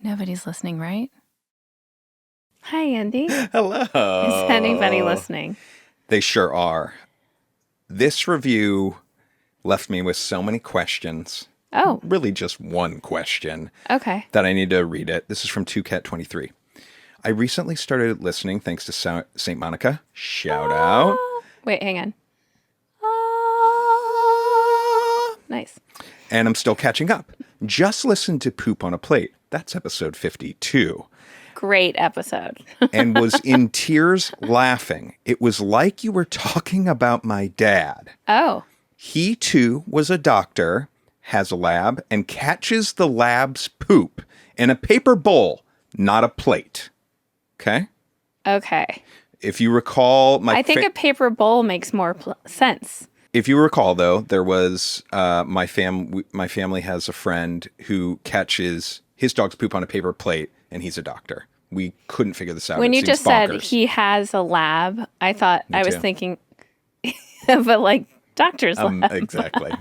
Nobody's listening, right? Hi, Andy. Hello. Is anybody listening? They sure are. This review left me with so many questions. Oh. Really just one question. Okay. That I need to read it. This is from 2Cat23. I recently started listening thanks to St. Monica. Shout out. Wait, hang on. Nice. And I'm still catching up. Just listened to Poop on a Plate. That's episode 52. Great episode. And was in tears laughing. It was like you were talking about my dad. Oh. He, too, was a doctor, has a lab, and catches the lab's poop in a paper bowl, not a plate. Okay? Okay. If you recall... I think a paper bowl makes more sense. If you recall, though, there was... my family has a friend who catches his dog's poop on a paper plate, and he's a doctor. We couldn't figure this out. When you just said he has a lab, I thought I was thinking of a doctor's lab. Exactly.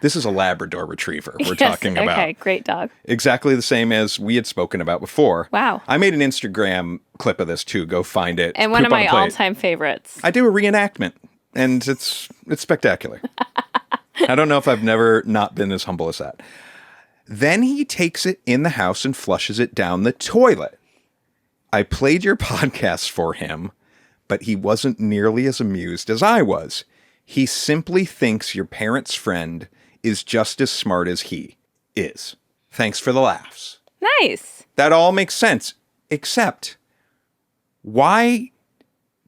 This is a Labrador Retriever we're talking about. Okay, great dog. Exactly the same as we had spoken about before. Wow. I made an Instagram clip of this too. Go find it. And one of my all-time favorites. I do a reenactment, and it's spectacular. I don't know if I've never not been as humble as that. Then he takes it in the house and flushes it down the toilet. I played your podcast for him, but he wasn't nearly as amused as I was. He simply thinks your parents' friend is just as smart as he is. Thanks for the laughs. Nice. That all makes sense, except why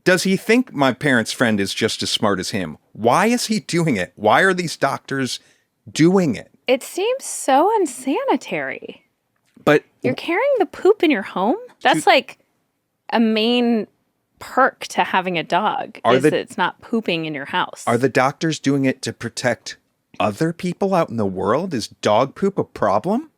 does he think my parents' friend is just as smart as him? Why is he doing it? Why are these doctors doing it? It seems so unsanitary. But you're carrying the poop in your home? That's like a main perk to having a dog that it's not pooping in your house. Are the doctors doing it to protect other people out in the world? Is dog poop a problem?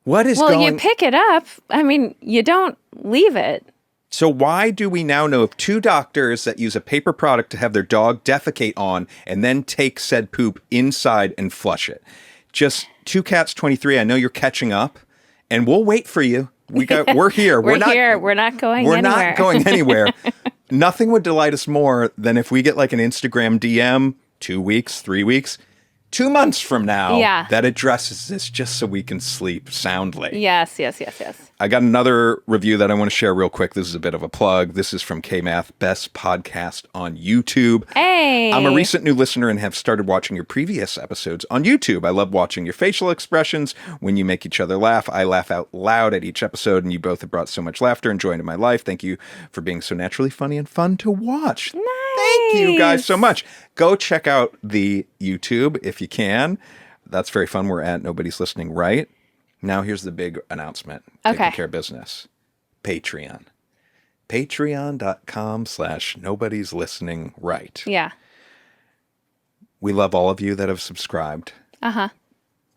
Well, you pick it up. I mean, you don't leave it. So why do we now know of 2 doctors that use a paper product to have their dog defecate on and then take said poop inside and flush it? Just 2Cats23, I know you're catching up, and we'll wait for you. We're here. We're here. We're not going anywhere. We're not going anywhere. Nothing would delight us more than if we get like an Instagram DM 2 weeks, 3 weeks, 2 months from now that addresses this just so we can sleep soundly. Yes. I got another review that I want to share real quick. This is a bit of a plug. This is from KMath, best podcast on YouTube. Hey! I'm a recent new listener and have started watching your previous episodes on YouTube. I love watching your facial expressions. When you make each other laugh, I laugh out loud at each episode, and you both have brought so much laughter and joy into my life. Thank you for being so naturally funny and fun to watch. Nice. Thank you guys so much. Go check out the YouTube if you can. That's very fun. We're at Nobody's Listening Right. Now here's the big announcement. Okay. Taking care of business. Patreon. Patreon.com/Nobody's Listening Right. Yeah. We love all of you that have subscribed. Uh-huh.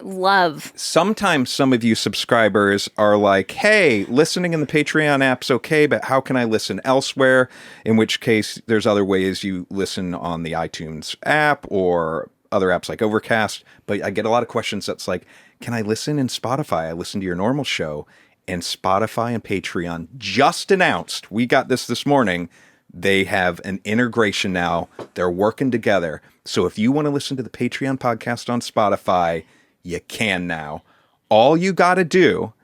Love. Sometimes some of you subscribers are like, hey, listening in the Patreon app's okay, but how can I listen elsewhere? In which case, there's other ways you listen on the iTunes app or other apps like Overcast. But I get a lot of questions that's like, can I listen in Spotify? I listen to your normal show. And Spotify and Patreon just announced, we got this morning, they have an integration now. They're working together. So if you want to listen to the Patreon podcast on Spotify, you can now. All you got to do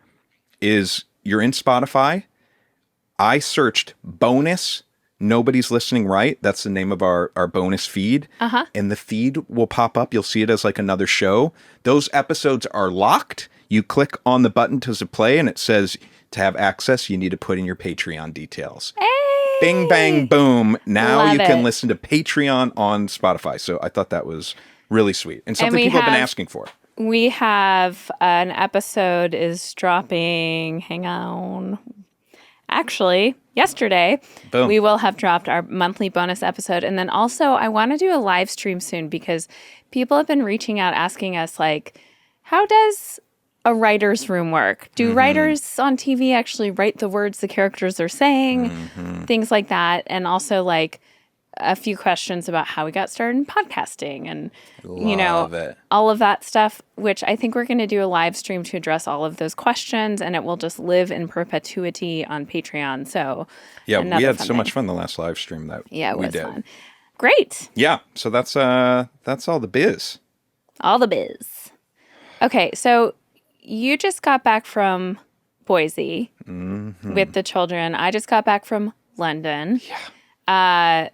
is you're in Spotify. I searched bonus. Nobody's Listening Right. That's the name of our bonus feed. Uh-huh. And the feed will pop up. You'll see it as like another show. Those episodes are locked. You click on the button to play and it says to have access, you need to put in your Patreon details. Hey! Bing, bang, boom. Now Love you can it. Listen to Patreon on Spotify. So I thought that was really sweet. And something people have been asking for. We have an episode is dropping, hang on. Actually, yesterday, Boom. We will have dropped our monthly bonus episode. And then also, I want to do a live stream soon because people have been reaching out asking us, like, how does a writer's room work? Do writers on TV actually write the words the characters are saying? Things like that. And also like a few questions about how we got started in podcasting and, all of that stuff, which I think we're going to do a live stream to address all of those questions, and it will just live in perpetuity on Patreon. So yeah, we had so much fun the last live stream that it we was did. Fun. Great. Yeah, so that's all the biz. All the biz. Okay, so you just got back from Boise with the children. I just got back from London. Yeah.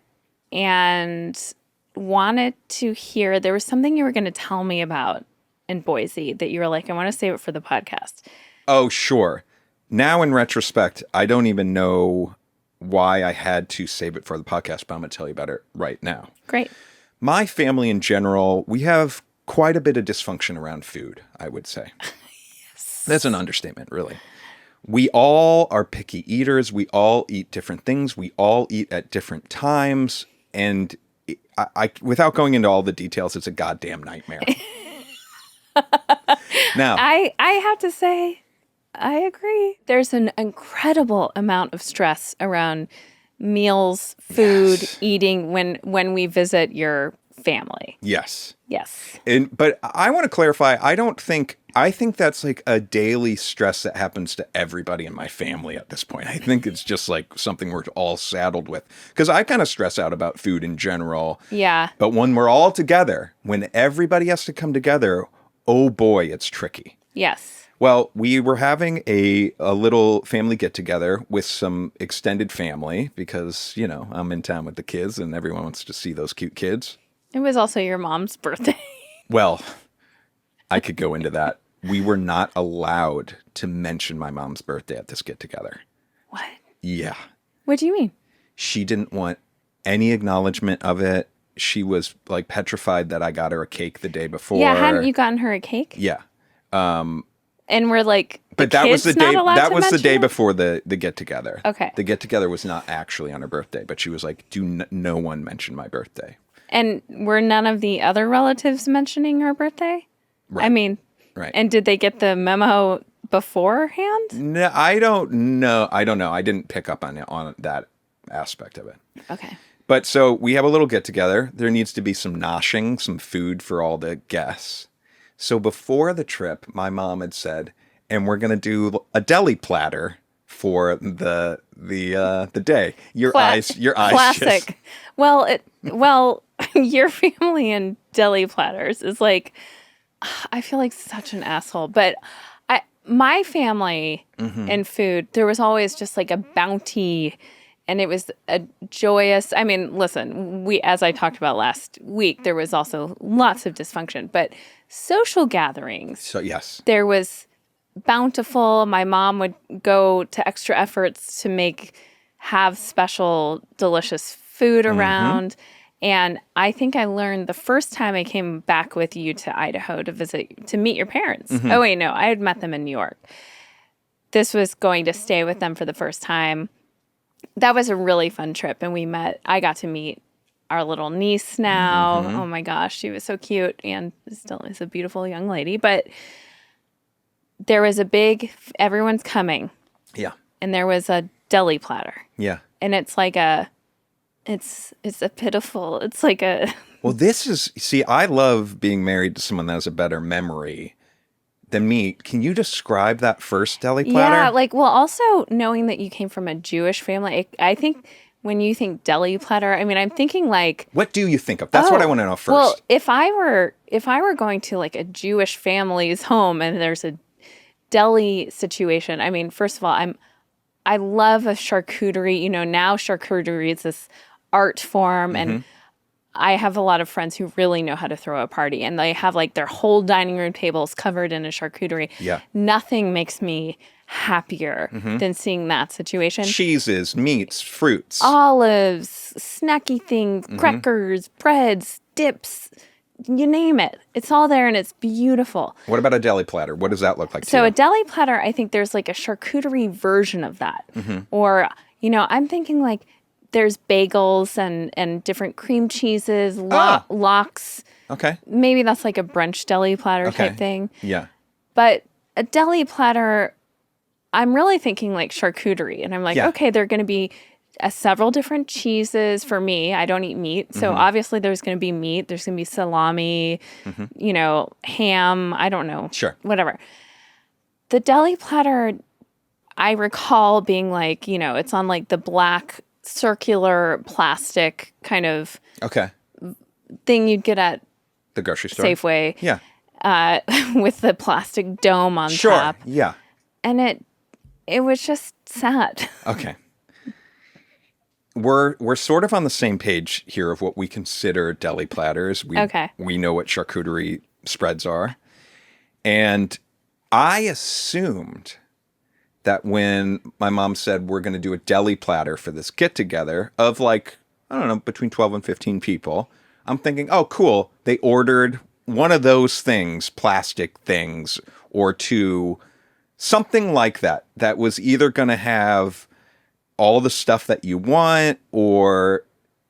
And wanted to hear, there was something you were going to tell me about in Boise that you were like, I want to save it for the podcast. Oh, sure. Now, in retrospect, I don't even know why I had to save it for the podcast, but I'm going to tell you about it right now. Great. My family in general, we have quite a bit of dysfunction around food, I would say. Yes. That's an understatement, really. We all are picky eaters. We all eat different things. We all eat at different times. And I without going into all the details, it's a goddamn nightmare. Now, I have to say, I agree. There's an incredible amount of stress around meals, food, eating when we visit your family. Yes. Yes. But I want to clarify, I think that's like a daily stress that happens to everybody in my family at this point. I think it's just like something we're all saddled with. Because I kind of stress out about food in general. Yeah. But when we're all together, when everybody has to come together, oh boy, it's tricky. Yes. Well, we were having a little family get-together with some extended family because, I'm in town with the kids and everyone wants to see those cute kids. It was also your mom's birthday. Well, I could go into that. We were not allowed to mention my mom's birthday at this get-together. What? Yeah. What do you mean? She didn't want any acknowledgement of it. She was like petrified that I got her a cake the day before. Yeah, hadn't you gotten her a cake? Yeah. And we're like, but that was the day. That was the day it? Before the get-together. Okay. The get-together was not actually on her birthday, but she was like, "Do no one mention my birthday." And were none of the other relatives mentioning her birthday? Right. I mean, right. And did they get the memo beforehand? No, I don't know. I didn't pick up on that aspect of it. Okay. But so we have a little get-together. There needs to be some noshing, some food for all the guests. So before the trip, my mom had said, and we're going to do a deli platter for the day. Your eyes classic. Just... Well, your family and deli platters is like, I feel like such an asshole. But my family and food, there was always just like a bounty. And it was a joyous, I mean, listen, as I talked about last week, there was also lots of dysfunction, but social gatherings. So, yes. There was bountiful. My mom would go to extra efforts to have special, delicious food around. And I think I learned the first time I came back with you to Idaho to meet your parents. Oh, wait, no, I had met them in New York. This was going to stay with them for the first time. That was a really fun trip, and I got to meet our little niece now. Oh my gosh, she was so cute and still is a beautiful young lady. But there was everyone's coming. Yeah. And there was a deli platter. Yeah. And it's like it's like a... Well, I love being married to someone that has a better memory than me. Can you describe that first deli platter? Yeah, also knowing that you came from a Jewish family, I think when you think deli platter, I mean, I'm thinking like... What do you think of? That's what I want to know first. Well, if I were going to like a Jewish family's home and there's a deli situation, I mean, first of all, I love a charcuterie. Now charcuterie is this art form, and I have a lot of friends who really know how to throw a party, and they have like their whole dining room tables covered in a charcuterie. Yeah. Nothing makes me happier than seeing that situation. Cheeses, meats, fruits. Olives, snacky things, crackers, breads, dips, you name it. It's all there and it's beautiful. What about a deli platter? What does that look like to you? So a deli platter, I think there's like a charcuterie version of that. Or, I'm thinking like there's bagels and different cream cheeses, lox. Okay. Maybe that's like a brunch deli platter type thing. Yeah. But a deli platter, I'm really thinking like charcuterie. And I'm like, Yeah. okay, there are going to be several different cheeses for me. I don't eat meat. So obviously there's going to be meat. There's going to be salami, ham. I don't know. Sure. Whatever. The deli platter, I recall being like, it's on like the black circular plastic kind of Okay. thing you'd get at The grocery store. Safeway. Yeah. With the plastic dome on Sure. top. Yeah. And it was just sad. Okay. We're sort of on the same page here of what we consider deli platters. We know what charcuterie spreads are. And I assumed that when my mom said we're going to do a deli platter for this get together of like, I don't know, between 12 and 15 people, I'm thinking, oh, cool. They ordered one of those things, plastic things, or two, something like that, that was either going to have all the stuff that you want, or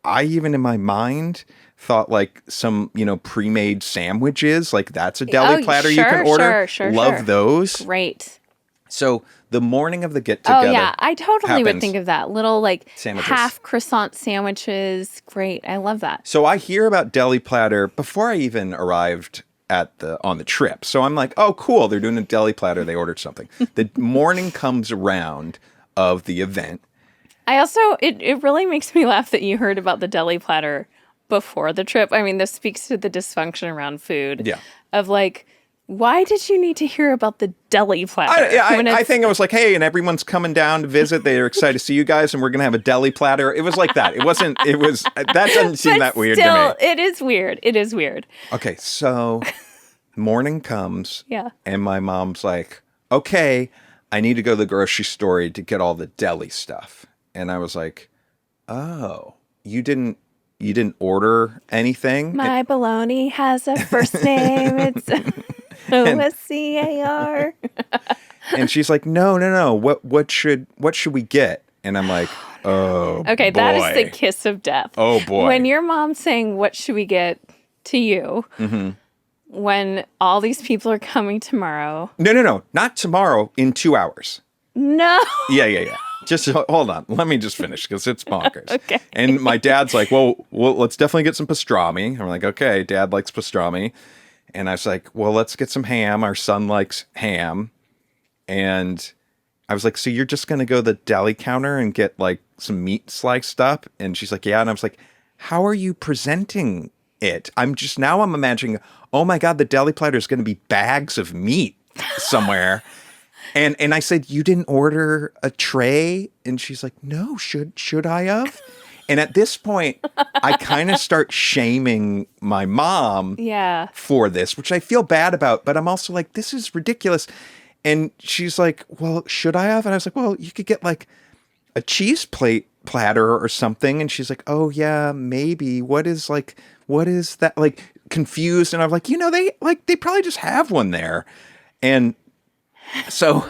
I even in my mind thought like some, pre-made sandwiches, like that's a deli platter you can order. Love those. Great. So the morning of the get-together. Oh, yeah. I totally would think of that. Little, like, sandwiches. half croissant sandwiches. Great. I love that. So I hear about deli platter before I even arrived on the trip. So I'm like, oh, cool. They're doing a deli platter. They ordered something. The morning comes around of the event. I also, it really makes me laugh that you heard about the deli platter before the trip. I mean, this speaks to the dysfunction around food. Yeah. Of like, why did you need to hear about the deli platter? I think it was like, hey, and everyone's coming down to visit. They're excited to see you guys, and we're going to have a deli platter. It was like that. It wasn't, that doesn't seem that weird to me. It is weird. It is weird. Okay, so morning comes. Yeah. And my mom's like, okay, I need to go to the grocery store to get all the deli stuff. And I was like, oh, you didn't order anything? My bologna has a first name. It's O-S-C-A-R. And she's like, no. What should we get? And I'm like, oh, okay, boy. that is the kiss of death. Oh, boy. When your mom's saying, what should we get to you? Mm-hmm. When all these people are coming tomorrow. No. Not tomorrow, in 2 hours. No. Yeah. Just hold on. Let me just finish because it's bonkers. Okay. And my dad's like, well, let's definitely get some pastrami. I'm like, okay, Dad likes pastrami. And I was like, well, let's get some ham. Our son likes ham. And I was like, so you're just going to go to the deli counter and get like some meat sliced up? And she's like, yeah. And I was like, how are you presenting it? I'm imagining, oh my God, the deli platter is going to be bags of meat somewhere. And I said, you didn't order a tray? And she's like, no, should I have? And at this point, I kind of start shaming my mom for this, which I feel bad about. But I'm also like, this is ridiculous. And she's like, well, should I have? And I was like, well, you could get like a cheese platter or something. And she's like, oh, yeah, maybe. What is that? Like confused. And I'm like, they probably just have one there. And so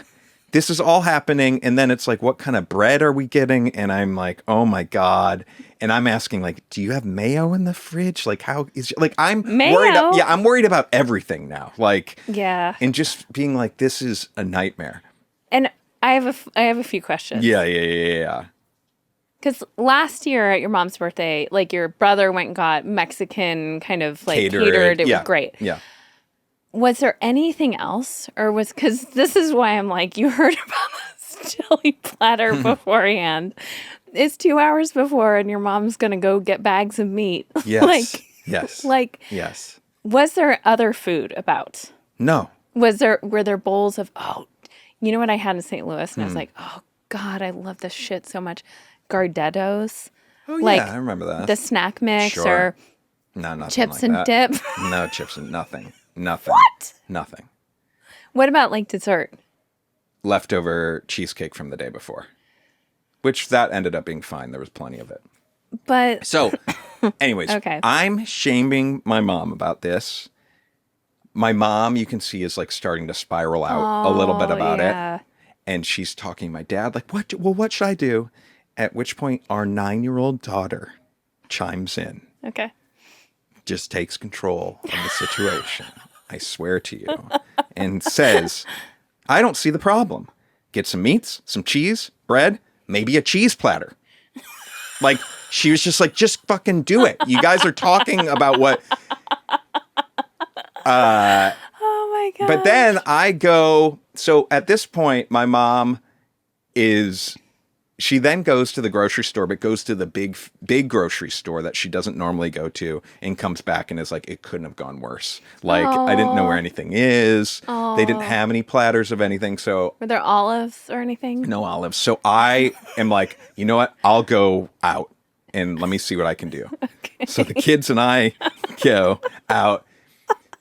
this is all happening. And then it's like, what kind of bread are we getting? And I'm like, oh my God. And I'm asking like, do you have mayo in the fridge? Like, how is like, I'm worried. I'm worried about everything now. Like, yeah. And just being like, this is a nightmare. And I have a few questions. Yeah. Because last year at your mom's birthday, like your brother went and got Mexican kind of like catered. It was great. Yeah. Was there anything else? Or because this is why I'm like, you heard about this deli platter beforehand. It's 2 hours before and your mom's going to go get bags of meat. Yes. Yes. Was there other food about? No. Were there bowls of, you know what I had in St. Louis? And I was like, oh God, I love this shit so much. Gardettos. Oh yeah, I remember that. The snack mix or nothing chips like and that. dip. No chips and nothing. What? Nothing. What about like dessert? Leftover cheesecake from the day before, which that ended up being fine. There was plenty of it. But so, anyways, okay. I'm shaming my mom about this. My mom, you can see, is like starting to spiral out a little bit about it. And she's talking to my dad like, what should I do? At which point our 9-year-old daughter chimes in. Okay. Just takes control of the situation. I swear to you. And says, I don't see the problem. Get some meats, some cheese, bread, maybe a cheese platter. Like, she was just like, just fucking do it. You guys are talking about what... Oh my God. But then I go... So at this point, my mom is... She then goes to the grocery store, but goes to the big grocery store that she doesn't normally go to, and comes back and is like, it couldn't have gone worse. Like, I didn't know where anything is. They didn't have any platters of anything. So were there olives or anything? no olives. So I am like, you know what? I'll go out and let me see what I can do. Okay. So the kids and I go out.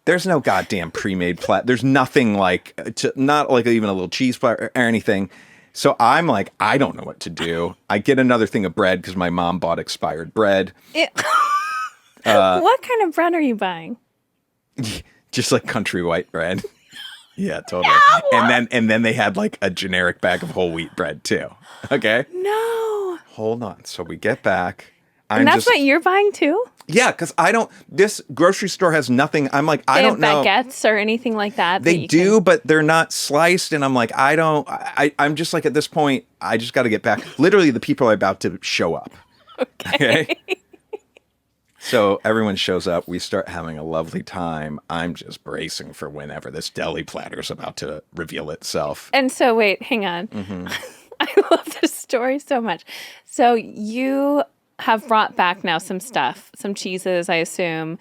There's no goddamn pre-made platter. There's nothing like, not like even a little cheese platter or anything. So I'm like, I don't know what to do. I get another thing of bread because my mom bought expired bread. What kind of bread are you buying? Just like country white bread. Yeah, totally. No! And then they had like a generic bag of whole wheat bread too. Okay? No. Hold on. So we get back. And that's what you're buying too? Yeah, because this grocery store has nothing. I'm like, I don't know. They have baguettes or anything like that? They do, but they're not sliced. And I'm like, I'm just like, at this point, I just got to get back. Literally, the people are about to show up. Okay? So everyone shows up. We start having a lovely time. I'm just bracing for whenever this deli platter is about to reveal itself. And so, wait, hang on. Mm-hmm. I love this story so much. So you have brought back now some stuff, some cheeses, I assume.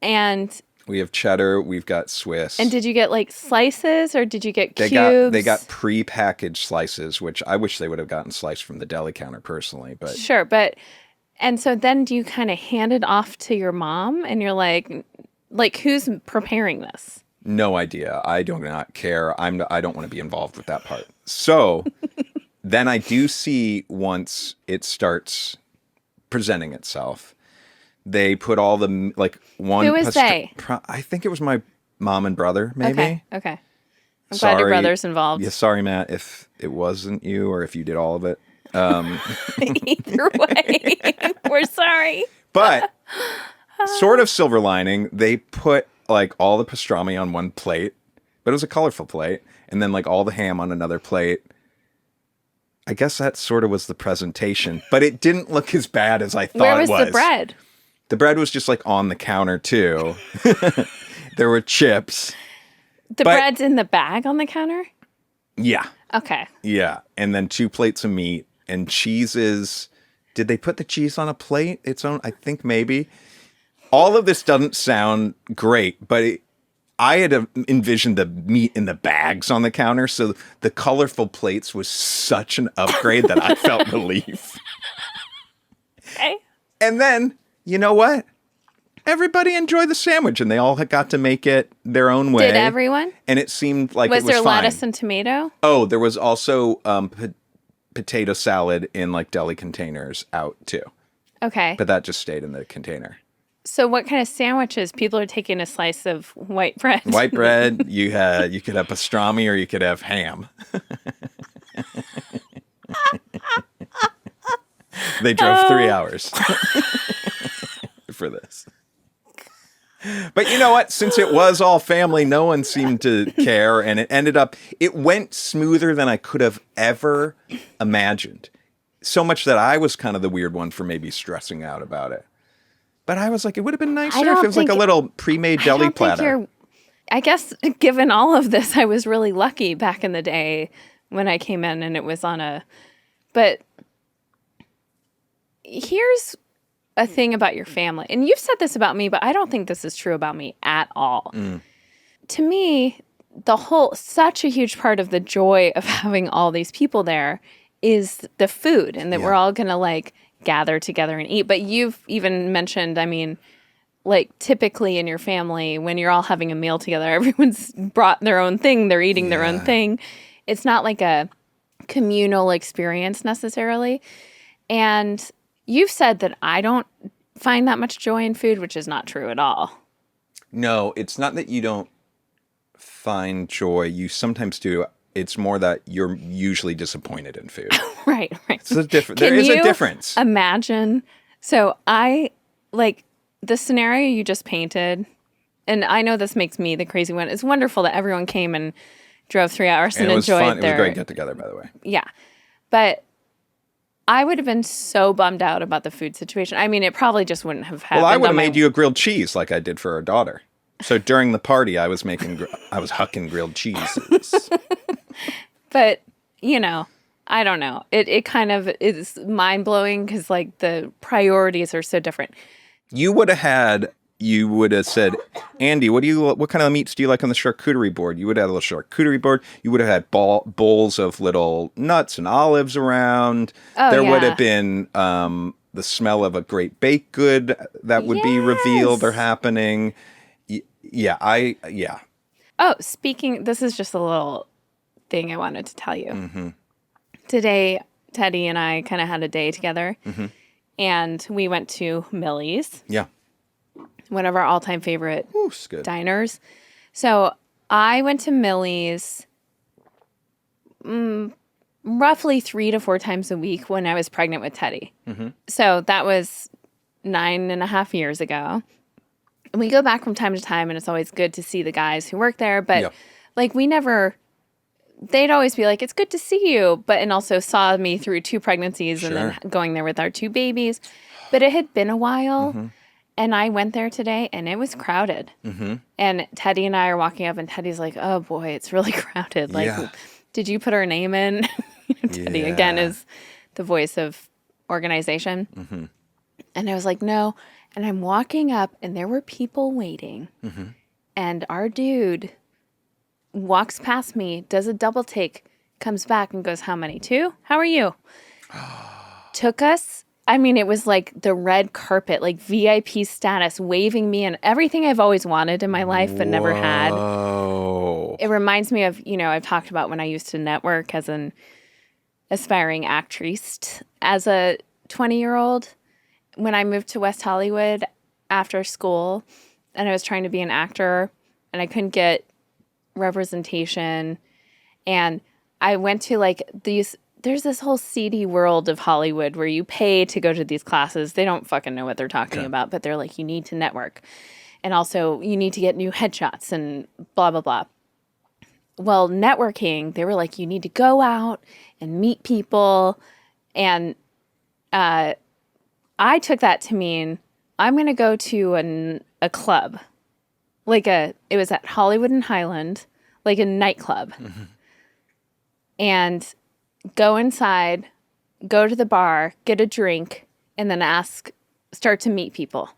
And we have cheddar, we've got Swiss. And did you get like slices or did you get cubes? They got pre-packaged slices, which I wish they would have gotten sliced from the deli counter personally, but sure, and so then do you kind of hand it off to your mom and you're like who's preparing this? No idea. I do not care. I don't want to be involved with that part. So then I do see once it starts presenting itself, they put all the one. Who is they? I think it was my mom and brother, maybe. Okay. I'm glad your brother's involved. Yeah, sorry, Matt, if it wasn't you or if you did all of it. Either way, we're sorry. But sort of silver lining, they put like all the pastrami on one plate, but it was a colorful plate, and then like all the ham on another plate. I guess that sort of was the presentation, but it didn't look as bad as I thought it was. Where was the bread? The bread was just like on the counter too. There were chips. The bread's in the bag on the counter? Yeah. Okay. Yeah. And then 2 plates of meat and cheeses. Did they put the cheese on a plate? Its own? I think maybe. All of this doesn't sound great, but I had envisioned the meat in the bags on the counter, so the colorful plates was such an upgrade that I felt relief. Okay. And then, you know what? Everybody enjoyed the sandwich, and they all got to make it their own way. Did everyone? And it seemed like it was there fine. Lettuce and tomato? Oh, there was also potato salad in like deli containers out too. Okay. But that just stayed in the container. So what kind of sandwiches? People are taking a slice of white bread. White bread, you could have pastrami or you could have ham. They drove 3 hours for this. But you know what? Since it was all family, no one seemed to care, and it went smoother than I could have ever imagined. So much that I was kind of the weird one for maybe stressing out about it. But I was like, it would have been nicer if it was like a little pre-made deli platter. I guess given all of this, I was really lucky back in the day when I came in and it was on a... But here's a thing about your family. And you've said this about me, but I don't think this is true about me at all. Mm. To me, such a huge part of the joy of having all these people there is the food and that we're all going to like gather together and eat. But you've even mentioned, I mean, like typically in your family, when you're all having a meal together, everyone's brought their own thing. They're eating their own thing. It's not like a communal experience necessarily. And you've said that I don't find that much joy in food, which is not true at all. No, it's not that you don't find joy. You sometimes do. It's more that you're usually disappointed in food. Right. It's a there is a difference. Imagine. So I like the scenario you just painted, and I know this makes me the crazy one. It's wonderful that everyone came and drove 3 hours and it was enjoyed fun. It was their... a great get-together, by the way. Yeah. But I would have been so bummed out about the food situation. I mean, it probably just wouldn't have happened. Well, I would have made you a grilled cheese like I did for our daughter. So during the party, I was hucking grilled cheeses. But, I don't know. It kind of is mind-blowing because, like, the priorities are so different. You would have said, Andy, what kind of meats do you like on the charcuterie board? You would have had a little charcuterie board. You would have had bowls of little nuts and olives around. Oh, there yeah. would have been the smell of a great baked good that would be revealed or happening. Yeah. Oh, this is just a little thing I wanted to tell you. Mm-hmm. Today, Teddy and I kind of had a day together, and we went to Millie's. Yeah. One of our all-time favorite diners. So I went to Millie's roughly 3 to 4 times a week when I was pregnant with Teddy. Mm-hmm. So that was 9.5 years ago. And we go back from time to time, and it's always good to see the guys who work there. But like they'd always be like, it's good to see you. And also saw me through 2 pregnancies and then going there with our 2 babies. But it had been a while. Mm-hmm. And I went there today, and it was crowded. Mm-hmm. And Teddy and I are walking up, and Teddy's like, oh, boy, it's really crowded. Like, did you put our name in? Teddy, again, is the voice of organization. Mm-hmm. And I was like, no. And I'm walking up, and there were people waiting. Mm-hmm. And our dude walks past me, does a double take, comes back, and goes, how many? 2? How are you? Took us. I mean, it was like the red carpet, like VIP status, waving me and everything I've always wanted in my life but never had. It reminds me of, I've talked about when I used to network as an aspiring actress as a 20-year-old. When I moved to West Hollywood after school and I was trying to be an actor and I couldn't get representation. And I went to like there's this whole seedy world of Hollywood where you pay to go to these classes. They don't fucking know what they're talking about, but they're like, you need to network. And also you need to get new headshots and blah, blah, blah. Well, networking, they were like, you need to go out and meet people. And I took that to mean I'm going to go to a club. It was at Hollywood and Highland, like a nightclub. Mm-hmm. And go inside, go to the bar, get a drink, and then start to meet people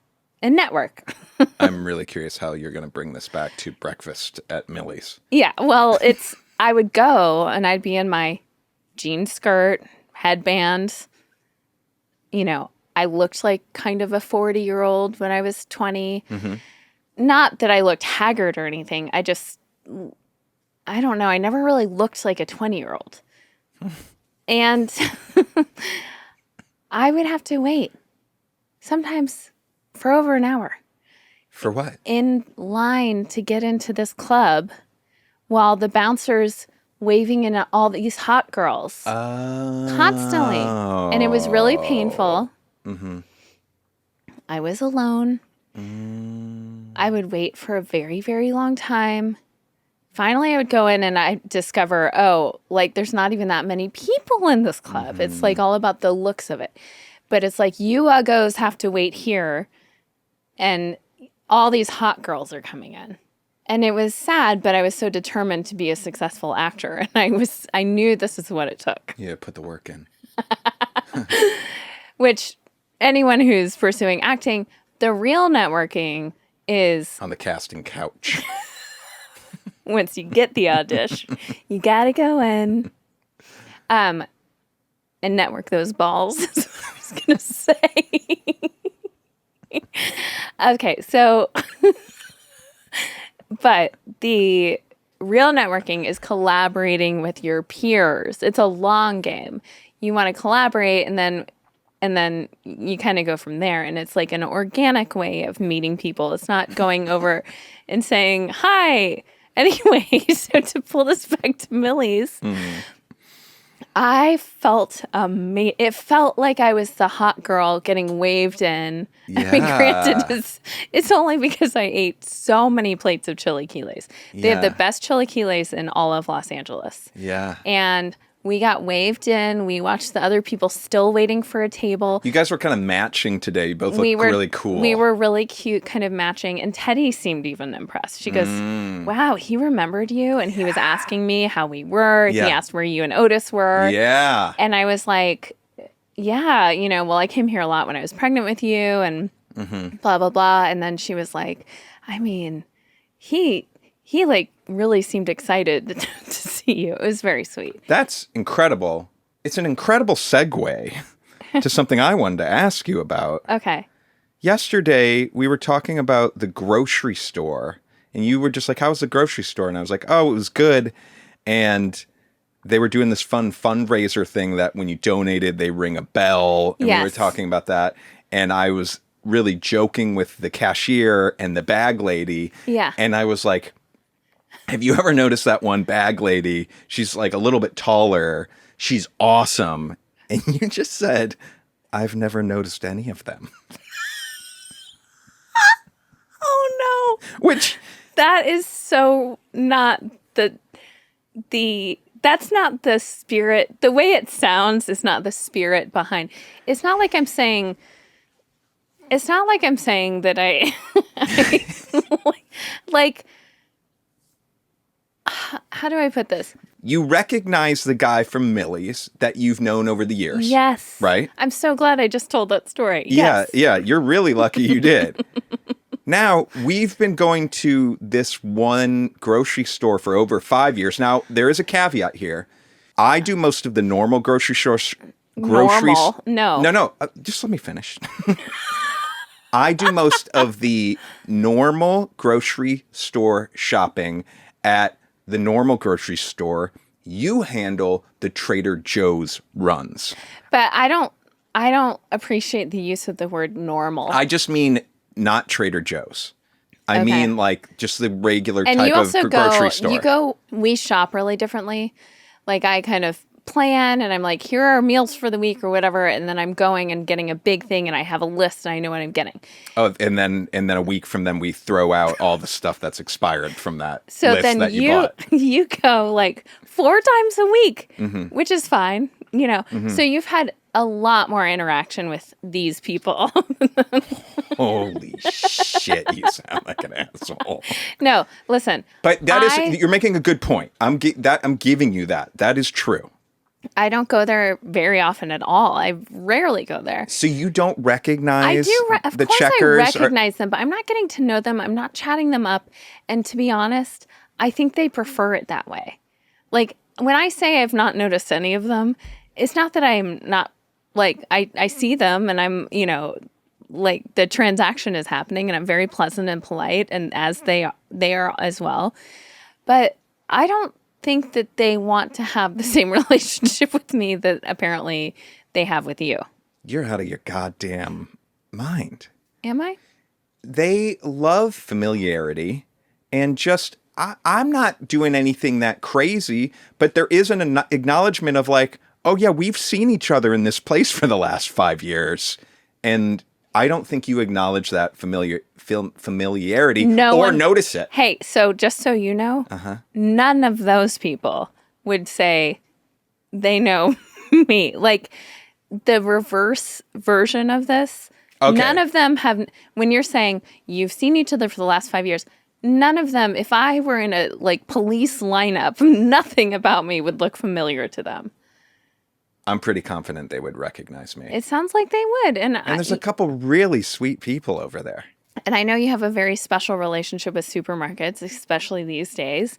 and network. I'm really curious how you're going to bring this back to breakfast at Millie's. Yeah, well, I would go and I'd be in my jean skirt, headband. I looked like kind of a 40-year-old when I was 20. Mm-hmm. Not that I looked haggard or anything. I don't know. I never really looked like a 20-year-old. And I would have to wait, sometimes for over an hour. For what? In line to get into this club while the bouncers waving in all these hot girls constantly. And it was really painful. Mm-hmm. I was alone. I would wait for a very, very long time. Finally, I would go in and I discover, there's not even that many people in this club. Mm-hmm. It's like all about the looks of it. But it's like you uggos have to wait here and all these hot girls are coming in. And it was sad, but I was so determined to be a successful actor. And I knew this is what it took. Yeah, put the work in. Which anyone who's pursuing acting, the real networking is on the casting couch. Once you get the audition, you gotta go in and network those balls, is what I was gonna say. Okay, so but the real networking is collaborating with your peers. It's a long game. You want to collaborate and then you kind of go from there. And it's like an organic way of meeting people. It's not going over and saying, hi. Anyway, so to pull this back to Millie's, I felt it felt like I was the hot girl getting waved in. I mean, granted, it's only because I ate so many plates of chilaquiles. They have the best chilaquiles in all of Los Angeles. Yeah. And we got waved in. We watched the other people still waiting for a table. You guys were kind of matching today. You both looked really cool. We were really cute, kind of matching. And Teddy seemed even impressed. She goes, wow, he remembered you. And he was asking me how we were. Yeah. He asked where you and Otis were. Yeah. And I was like, yeah, well, I came here a lot when I was pregnant with you and blah, blah, blah. And then she was like, I mean, he like really seemed excited to see you. It was very sweet. That's incredible. It's an incredible segue to something I wanted to ask you about. Okay. Yesterday, we were talking about the grocery store, and you were just like, how was the grocery store? And I was like, oh, it was good. And they were doing this fun fundraiser thing that when you donated, they ring a bell. And we were talking about that. And I was really joking with the cashier and the bag lady. Yeah. And I was like, have you ever noticed that one bag lady? She's like a little bit taller. She's awesome. And you just said, I've never noticed any of them. Oh, no. Which... that is so not that's not the spirit. The way it sounds is not the spirit behind. It's not like I'm saying that I like how do I put this? You recognize the guy from Millie's that you've known over the years. Yes. Right? I'm so glad I just told that story. Yes. Yeah. You're really lucky you did. Now, we've been going to this one grocery store for over 5 years. Now, there is a caveat here. I do most of the normal grocery stores. Normal? No. No. Just let me finish. I do most of the normal grocery store shopping at the normal grocery store. You handle the Trader Joe's runs. But I don't appreciate the use of the word normal. I just mean not Trader Joe's. I mean like just the regular and type you also of grocery store. We shop really differently. Like I kind of plan and I'm like, here are meals for the week or whatever. And then I'm going and getting a big thing and I have a list and I know what I'm getting. Oh, and then a week from them, we throw out all the stuff that's expired from that so list then that you bought. You go like 4 times a week, which is fine, So you've had a lot more interaction with these people. Holy shit, you sound like an asshole. No, listen. But you're making a good point. I'm giving you that. That is true. I don't go there very often at all. I rarely go there. So you don't recognize of the course checkers? I recognize them, but I'm not getting to know them. I'm not chatting them up. And to be honest, I think they prefer it that way. Like when I say I've not noticed any of them, it's not that I'm not like I see them and I'm, like the transaction is happening and I'm very pleasant and polite and as they are as well. But I don't think that they want to have the same relationship with me that apparently they have with you. You're out of your goddamn mind. Am I? They love familiarity and just, I'm not doing anything that crazy, but there is an acknowledgement of like, oh yeah, we've seen each other in this place for the last 5 years. And I don't think you acknowledge that familiarity notice it. Hey, so just so you know, none of those people would say they know me. Like the reverse version of this, none of them have, when you're saying you've seen each other for the last 5 years, none of them, if I were in a like police lineup, nothing about me would look familiar to them. I'm pretty confident they would recognize me. It sounds like they would. And there's a couple really sweet people over there. And I know you have a very special relationship with supermarkets, especially these days,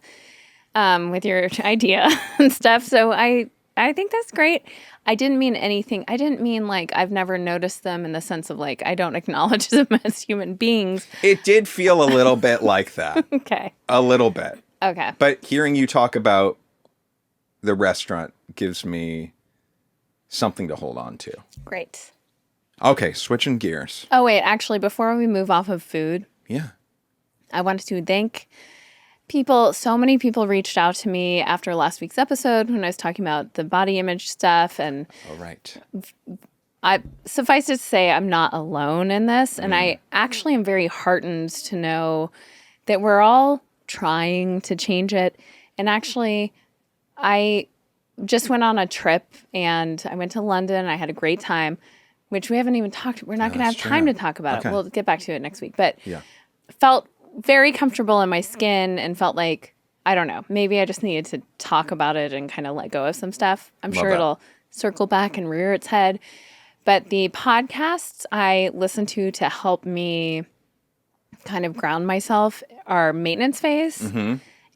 with your idea and stuff. So I think that's great. I didn't mean anything. I didn't mean like I've never noticed them in the sense of like I don't acknowledge them as human beings. It did feel a little bit like that. Okay. A little bit. Okay. But hearing you talk about the restaurant gives me something to hold on to. Great. Okay, switching gears. Oh, wait. Actually, before we move off of food, yeah, I wanted to thank So many people reached out to me after last week's episode when I was talking about the body image stuff. And All right. suffice it to say, I'm not alone in this. And I actually am very heartened to know that we're all trying to change it. And actually, I just went on a trip and I went to London. I had a great time, which we haven't even talked. We're not going to have time to talk about it. We'll get back to it next week. But felt very comfortable in my skin and felt like, I don't know, maybe I just needed to talk about it and kind of let go of some stuff. I'm sure it'll circle back and rear its head. But the podcasts I listen to help me kind of ground myself are Maintenance Phase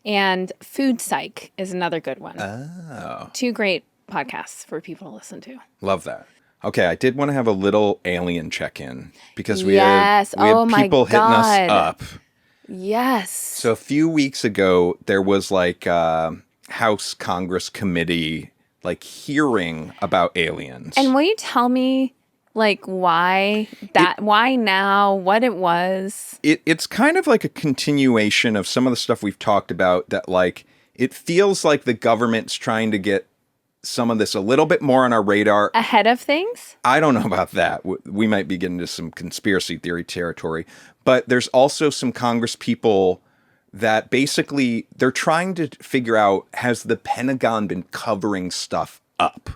and Food Psych is another good one. Oh. 2 great podcasts for people to listen to. Love that. Okay, I did want to have a little alien check-in because we Yes. had people hitting us up. Yes. So a few weeks ago, there was like a House Congress committee like hearing about aliens. And will you tell me like why now, what it was? It's kind of like a continuation of some of the stuff we've talked about that like it feels like the government's trying to get some of this a little bit more on our radar. Ahead of things? I don't know about that. We might be getting into some conspiracy theory territory. But there's also some Congress people that basically they're trying to figure out, has the Pentagon been covering stuff up?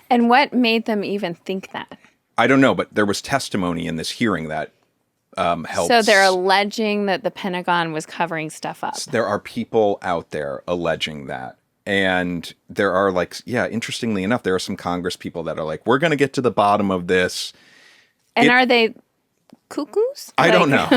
And what made them even think that? I don't know, but there was testimony in this hearing that helps. So they're alleging that the Pentagon was covering stuff up. There are people out there alleging that. And there are like, interestingly enough, there are some Congress people that are like, we're going to get to the bottom of this. And are they cuckoos? I don't know.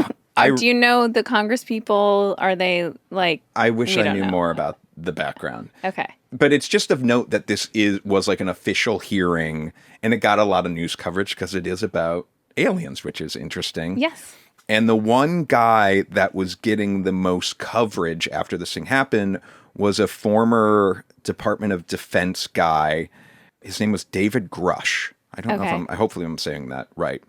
Do you know the Congress people? Are they like... I wish I knew more about the background. Okay. But it's just of note that this was like an official hearing, and it got a lot of news coverage because it is about aliens, which is interesting. Yes. And the one guy that was getting the most coverage after this thing happened was a former Department of Defense guy. His name was David Grush. I don't know if hopefully I'm saying that right.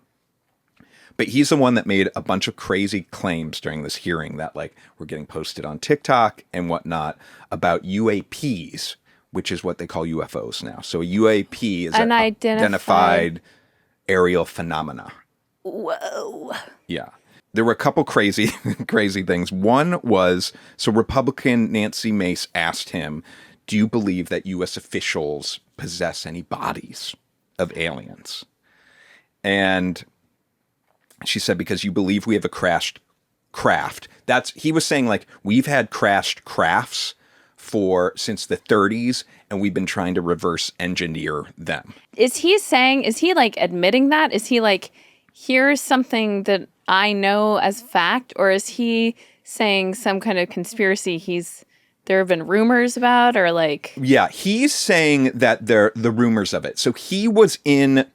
But he's the one that made a bunch of crazy claims during this hearing that like were getting posted on TikTok and whatnot about UAPs, which is what they call UFOs now. So a UAP is an identified aerial phenomena. Whoa. Yeah. There were a couple crazy things. One was, so Republican Nancy Mace asked him, do you believe that U.S. officials possess any bodies of aliens? And she said, because you believe we have a crashed craft. He was saying like, we've had crashed crafts since the 30s, and we've been trying to reverse engineer them. Is he like admitting that? Is he like, here's something that I know as fact, or is he saying some kind of conspiracy there have been rumors about, or like... Yeah, he's saying that the rumors of it. So he was in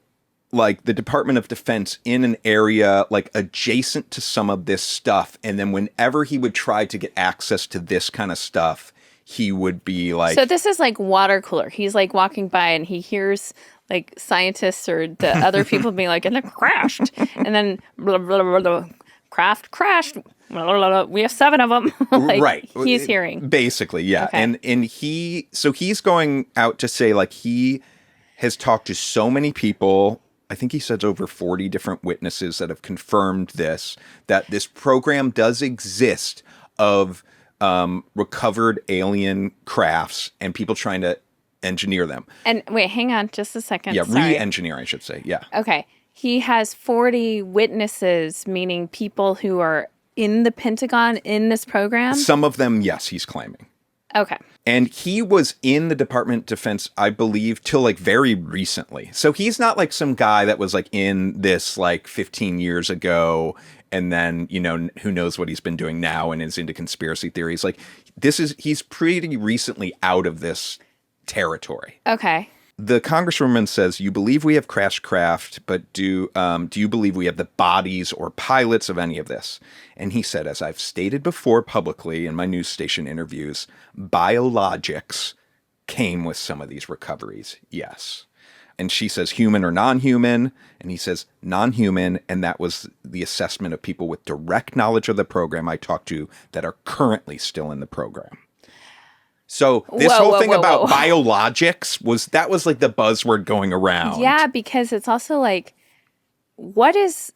like the Department of Defense in an area like adjacent to some of this stuff. And then whenever he would try to get access to this kind of stuff, he would be like... So this is like water cooler. He's like walking by and he hears like scientists or the other people being like, and it crashed. And then blah, blah, blah, blah, craft crashed. Blah, blah, blah, we have 7 of them. Like, right. He's hearing. Basically, yeah. Okay. And he's going out to say like he has talked to so many people. I think he said over 40 different witnesses that have confirmed that this program does exist of recovered alien crafts and people trying to engineer them. And wait, hang on just a second. Yeah, Sorry. re-engineer, I should say. Yeah. Okay. He has 40 witnesses, meaning people who are in the Pentagon in this program? Some of them, yes, he's claiming. Okay. And he was in the Department of Defense, I believe, till like very recently. So he's not like some guy that was like in this like 15 years ago and then, who knows what he's been doing now and is into conspiracy theories. Like he's pretty recently out of this territory. Okay. The Congresswoman says, you believe we have crashed craft, but do you believe we have the bodies or pilots of any of this? And he said, as I've stated before publicly in my news station interviews, Biologics came with some of these recoveries. Yes. And she says human or non-human, and he says non-human, and that was the assessment of people with direct knowledge of the program I talked to that are currently still in the program. So this whole thing about biologics was like the buzzword going around. Yeah, because it's also like, what is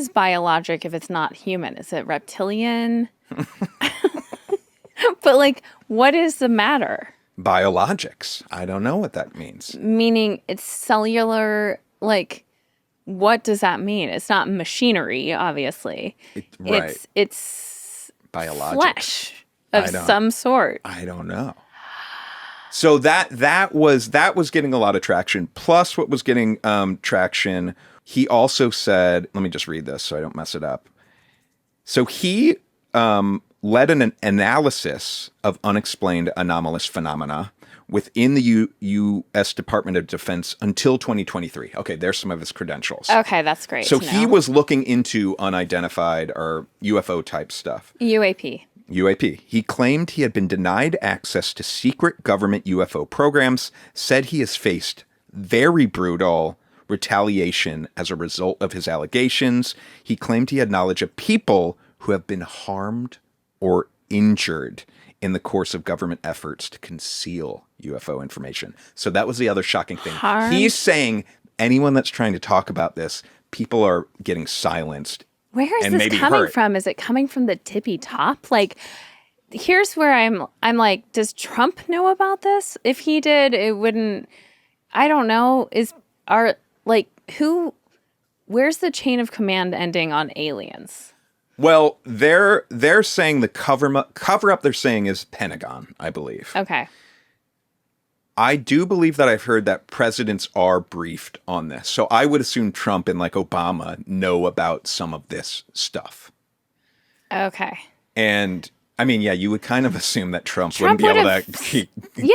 biologic if it's not human? Is it reptilian? But like, what is the matter? Biologics. I don't know what that means. Meaning it's cellular, like, what does that mean? It's not machinery, obviously. Right. It's biologics. Flesh of some sort. I don't know. So that was getting a lot of traction. Plus what was getting traction, he also said, let me just read this so I don't mess it up. So he led an analysis of unexplained anomalous phenomena within the U.S. Department of Defense until 2023. Okay, there's some of his credentials. Okay, that's great. So he was looking into unidentified or UFO type stuff. UAP. He claimed he had been denied access to secret government UFO programs, said he has faced very brutal retaliation as a result of his allegations. He claimed he had knowledge of people who have been harmed or injured in the course of government efforts to conceal UFO information. So that was the other shocking thing. He's saying anyone that's trying to talk about this, people are getting silenced. Where is this coming from? Is it coming from the tippy top? Like, here's where I'm like, does Trump know about this? If he did, it wouldn't, I don't know. Where's the chain of command ending on aliens? Well, they're saying the cover up they're saying is Pentagon, I believe. Okay. I do believe that I've heard that presidents are briefed on this. So I would assume Trump and like Obama know about some of this stuff. Okay. And I mean, yeah, you would kind of assume that Trump wouldn't be able to keep his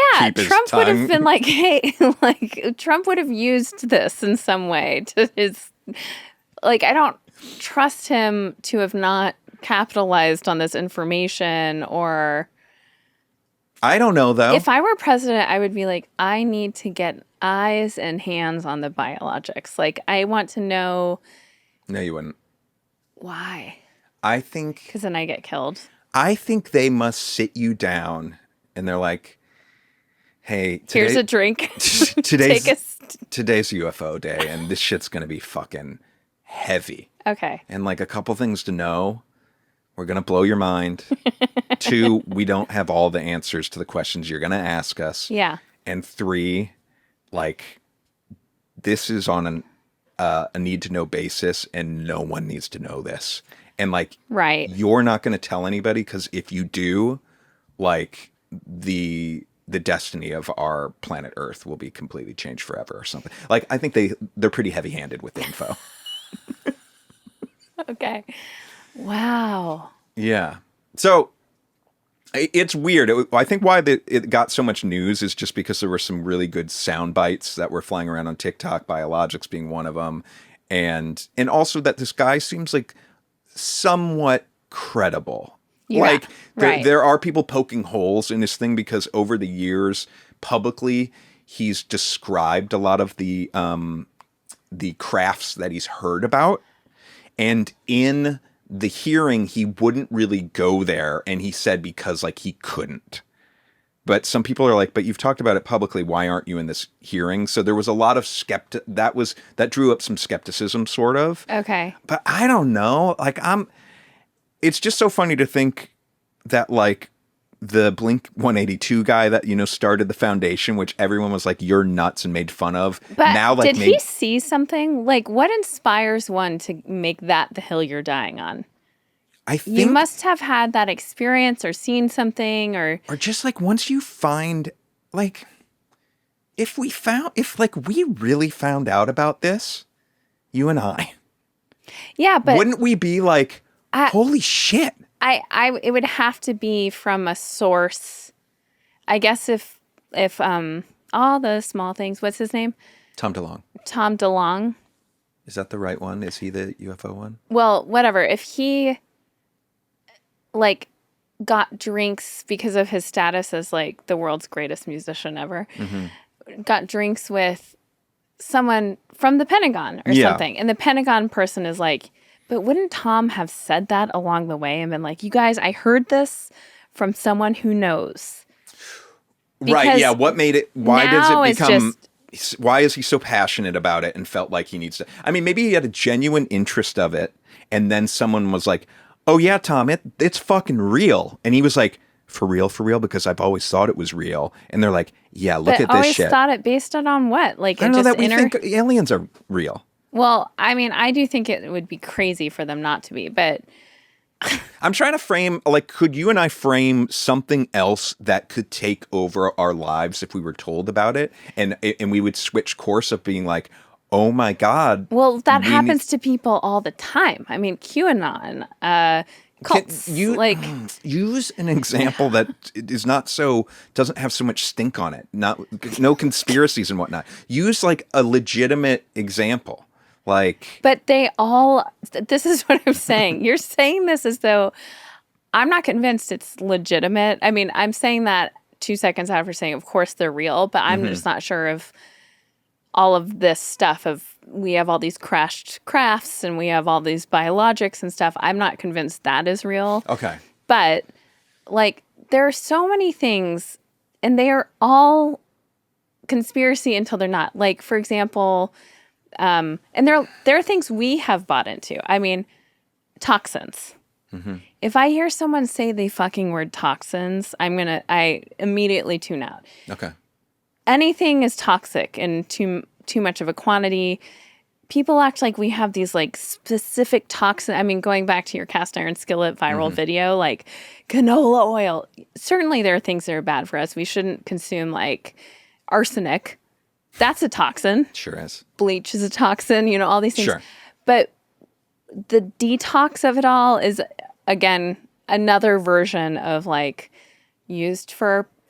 Trump tongue. Would have been like, hey, like Trump would have used this in some way to his, like, I don't trust him to have not capitalized on this information or... I don't know, though. If I were president, I would be like, I need to get eyes and hands on the biologics. Like, I want to know... No, you wouldn't. Why? I think... Because then I get killed. I think they must sit you down and they're like, hey... Here's a drink. today's UFO day and this shit's going to be fucking heavy. Okay. And like a couple things to know. We're going to blow your mind. 2, we don't have all the answers to the questions you're going to ask us. Yeah. And 3, like, this is on a need-to-know basis, and no one needs to know this. And, like, right. You're not going to tell anybody, because if you do, like, the destiny of our planet Earth will be completely changed forever or something. Like, I think they're pretty heavy-handed with info. Okay. Wow. Yeah. So it's weird. I think why it got so much news is just because there were some really good sound bites that were flying around on TikTok, Biologics being one of them. And also that this guy seems like somewhat credible. Yeah, like there are people poking holes in this thing because over the years, publicly, he's described a lot of the crafts that he's heard about. And in the hearing, he wouldn't really go there. And he said because like he couldn't. But some people are like, but you've talked about it publicly. Why aren't you in this hearing? So there was a lot of that drew up some skepticism, sort of. Okay. But I don't know. Like it's just so funny to think that like the Blink 182 guy that, started the foundation, which everyone was like, you're nuts and made fun of. But now, like, did he see something? Like, what inspires one to make that the hill you're dying on? I think you must have had that experience or seen something or just like once you find, like, if we really found out about this, you and I. Yeah, but wouldn't we be like, holy shit? It would have to be from a source. I guess if all the small things. What's his name? Tom DeLonge. Tom DeLonge. Is that the right one? Is he the UFO one? Well, whatever. If he like got drinks because of his status as like the world's greatest musician ever, got drinks with someone from the Pentagon or Yeah. something. And the Pentagon person is like, but wouldn't Tom have said that along the way and been like, you guys, I heard this from someone who knows. Right. Yeah. What made it? Why does now it it's become? Why is he so passionate about it and felt like he needs to? I mean, maybe he had a genuine interest of it, and then someone was like, "Oh yeah, Tom, it's fucking real," and he was like, "For real, for real," because I've always thought it was real, and they're like, "Yeah, look at this always shit." thought it based it on what? Like, I don't know that we think aliens are real. Well, I mean, I do think it would be crazy for them not to be, but I'm trying to frame, like, could you and I frame something else that could take over our lives if we were told about it, and we would switch course of being like, oh my God. Well, that happens to people all the time. I mean, QAnon, cults. Use an example that is not so, doesn't have so much stink on it. No conspiracies and whatnot. Use like a legitimate example. But this is what I'm saying. You're saying this as though I'm not convinced it's legitimate. I mean, I'm saying that 2 seconds after saying, of course they're real, but I'm just not sure of all of this stuff we have all these crashed crafts and we have all these biologics and stuff. I'm not convinced that is real. Okay. But like, there are so many things and they are all conspiracy until they're not. Like, for example, and there are things we have bought into. I mean, toxins. Mm-hmm. If I hear someone say the fucking word toxins, I immediately tune out. Okay. Anything is toxic in too much of a quantity. People act like we have these like specific toxin. I mean, going back to your cast iron skillet viral video, like canola oil. Certainly there are things that are bad for us. We shouldn't consume like arsenic. That's a toxin. Sure is. Bleach is a toxin, all these things. Sure. But the detox of it all is, again, another version of like used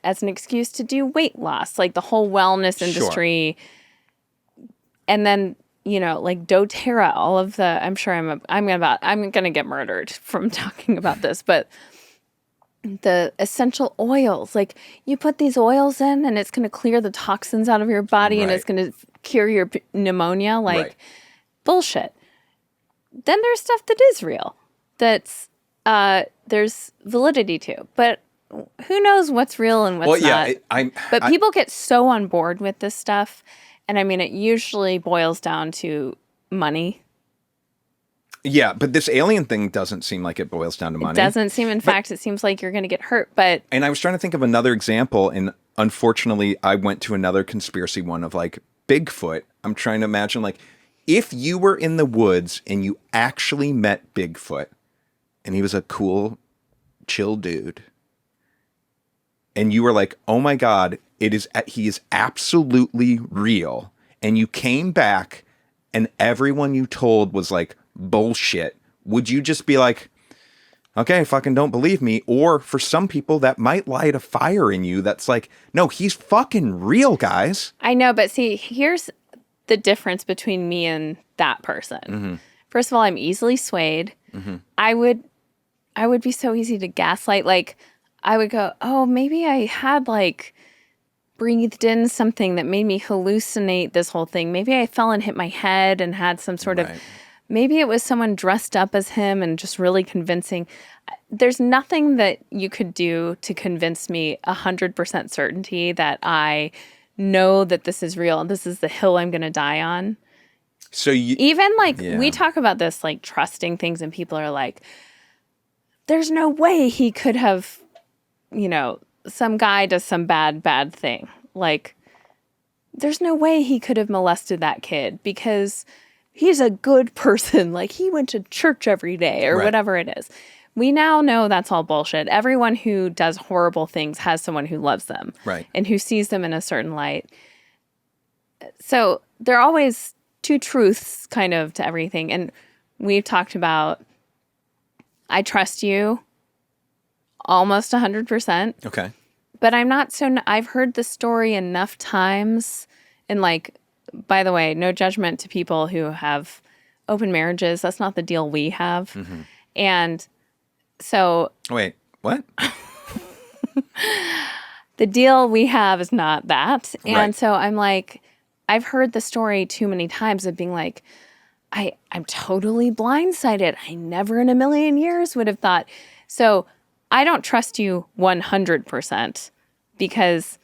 as an excuse to do weight loss, like the whole wellness industry. Sure. And then, like doTERRA, all of the, I'm sure I'm going to get murdered from talking about this, but the essential oils, like you put these oils in and it's going to clear the toxins out of your body and it's going to cure your pneumonia, like bullshit. Then there's stuff that is real, that's there's validity to, but who knows what's real and what's not. But people get so on board with this stuff, and I mean, it usually boils down to money. Yeah, but this alien thing doesn't seem like it boils down to money. It doesn't seem. In fact, it seems like you're going to get hurt. And I was trying to think of another example, and unfortunately, I went to another conspiracy one of like Bigfoot. I'm trying to imagine, like, if you were in the woods and you actually met Bigfoot, and he was a cool, chill dude, and you were like, "Oh my God, he is absolutely real," and you came back, and everyone you told was like, bullshit, would you just be like, okay, fucking don't believe me? Or for some people that might light a fire in you that's like, no, he's fucking real, guys. I know, but see, here's the difference between me and that person. Mm-hmm. First of all, I'm easily swayed. Mm-hmm. I would be so easy to gaslight. Like, I would go, oh, maybe I had like breathed in something that made me hallucinate this whole thing. Maybe I fell and hit my head and had some sort of, maybe it was someone dressed up as him and just really convincing. There's nothing that you could do to convince me 100% certainty that I know that this is real and this is the hill I'm going to die on. So we talk about this, like trusting things, and people are like, there's no way he could have, some guy does some bad thing. Like, there's no way he could have molested that kid because he's a good person. Like, he went to church every day or whatever it is. We now know that's all bullshit. Everyone who does horrible things has someone who loves them. Right. And who sees them in a certain light. So there are always two truths kind of to everything. And we've talked about, I trust you almost 100%. Okay. But I'm not so, I've heard the story enough times. And like, by the way, no judgment to people who have open marriages. That's not the deal we have. Mm-hmm. And so... Wait, what? The deal we have is not that. And so I'm like, I've heard the story too many times of being like, I'm totally blindsided. I never in a million years would have thought. So I don't trust you 100% because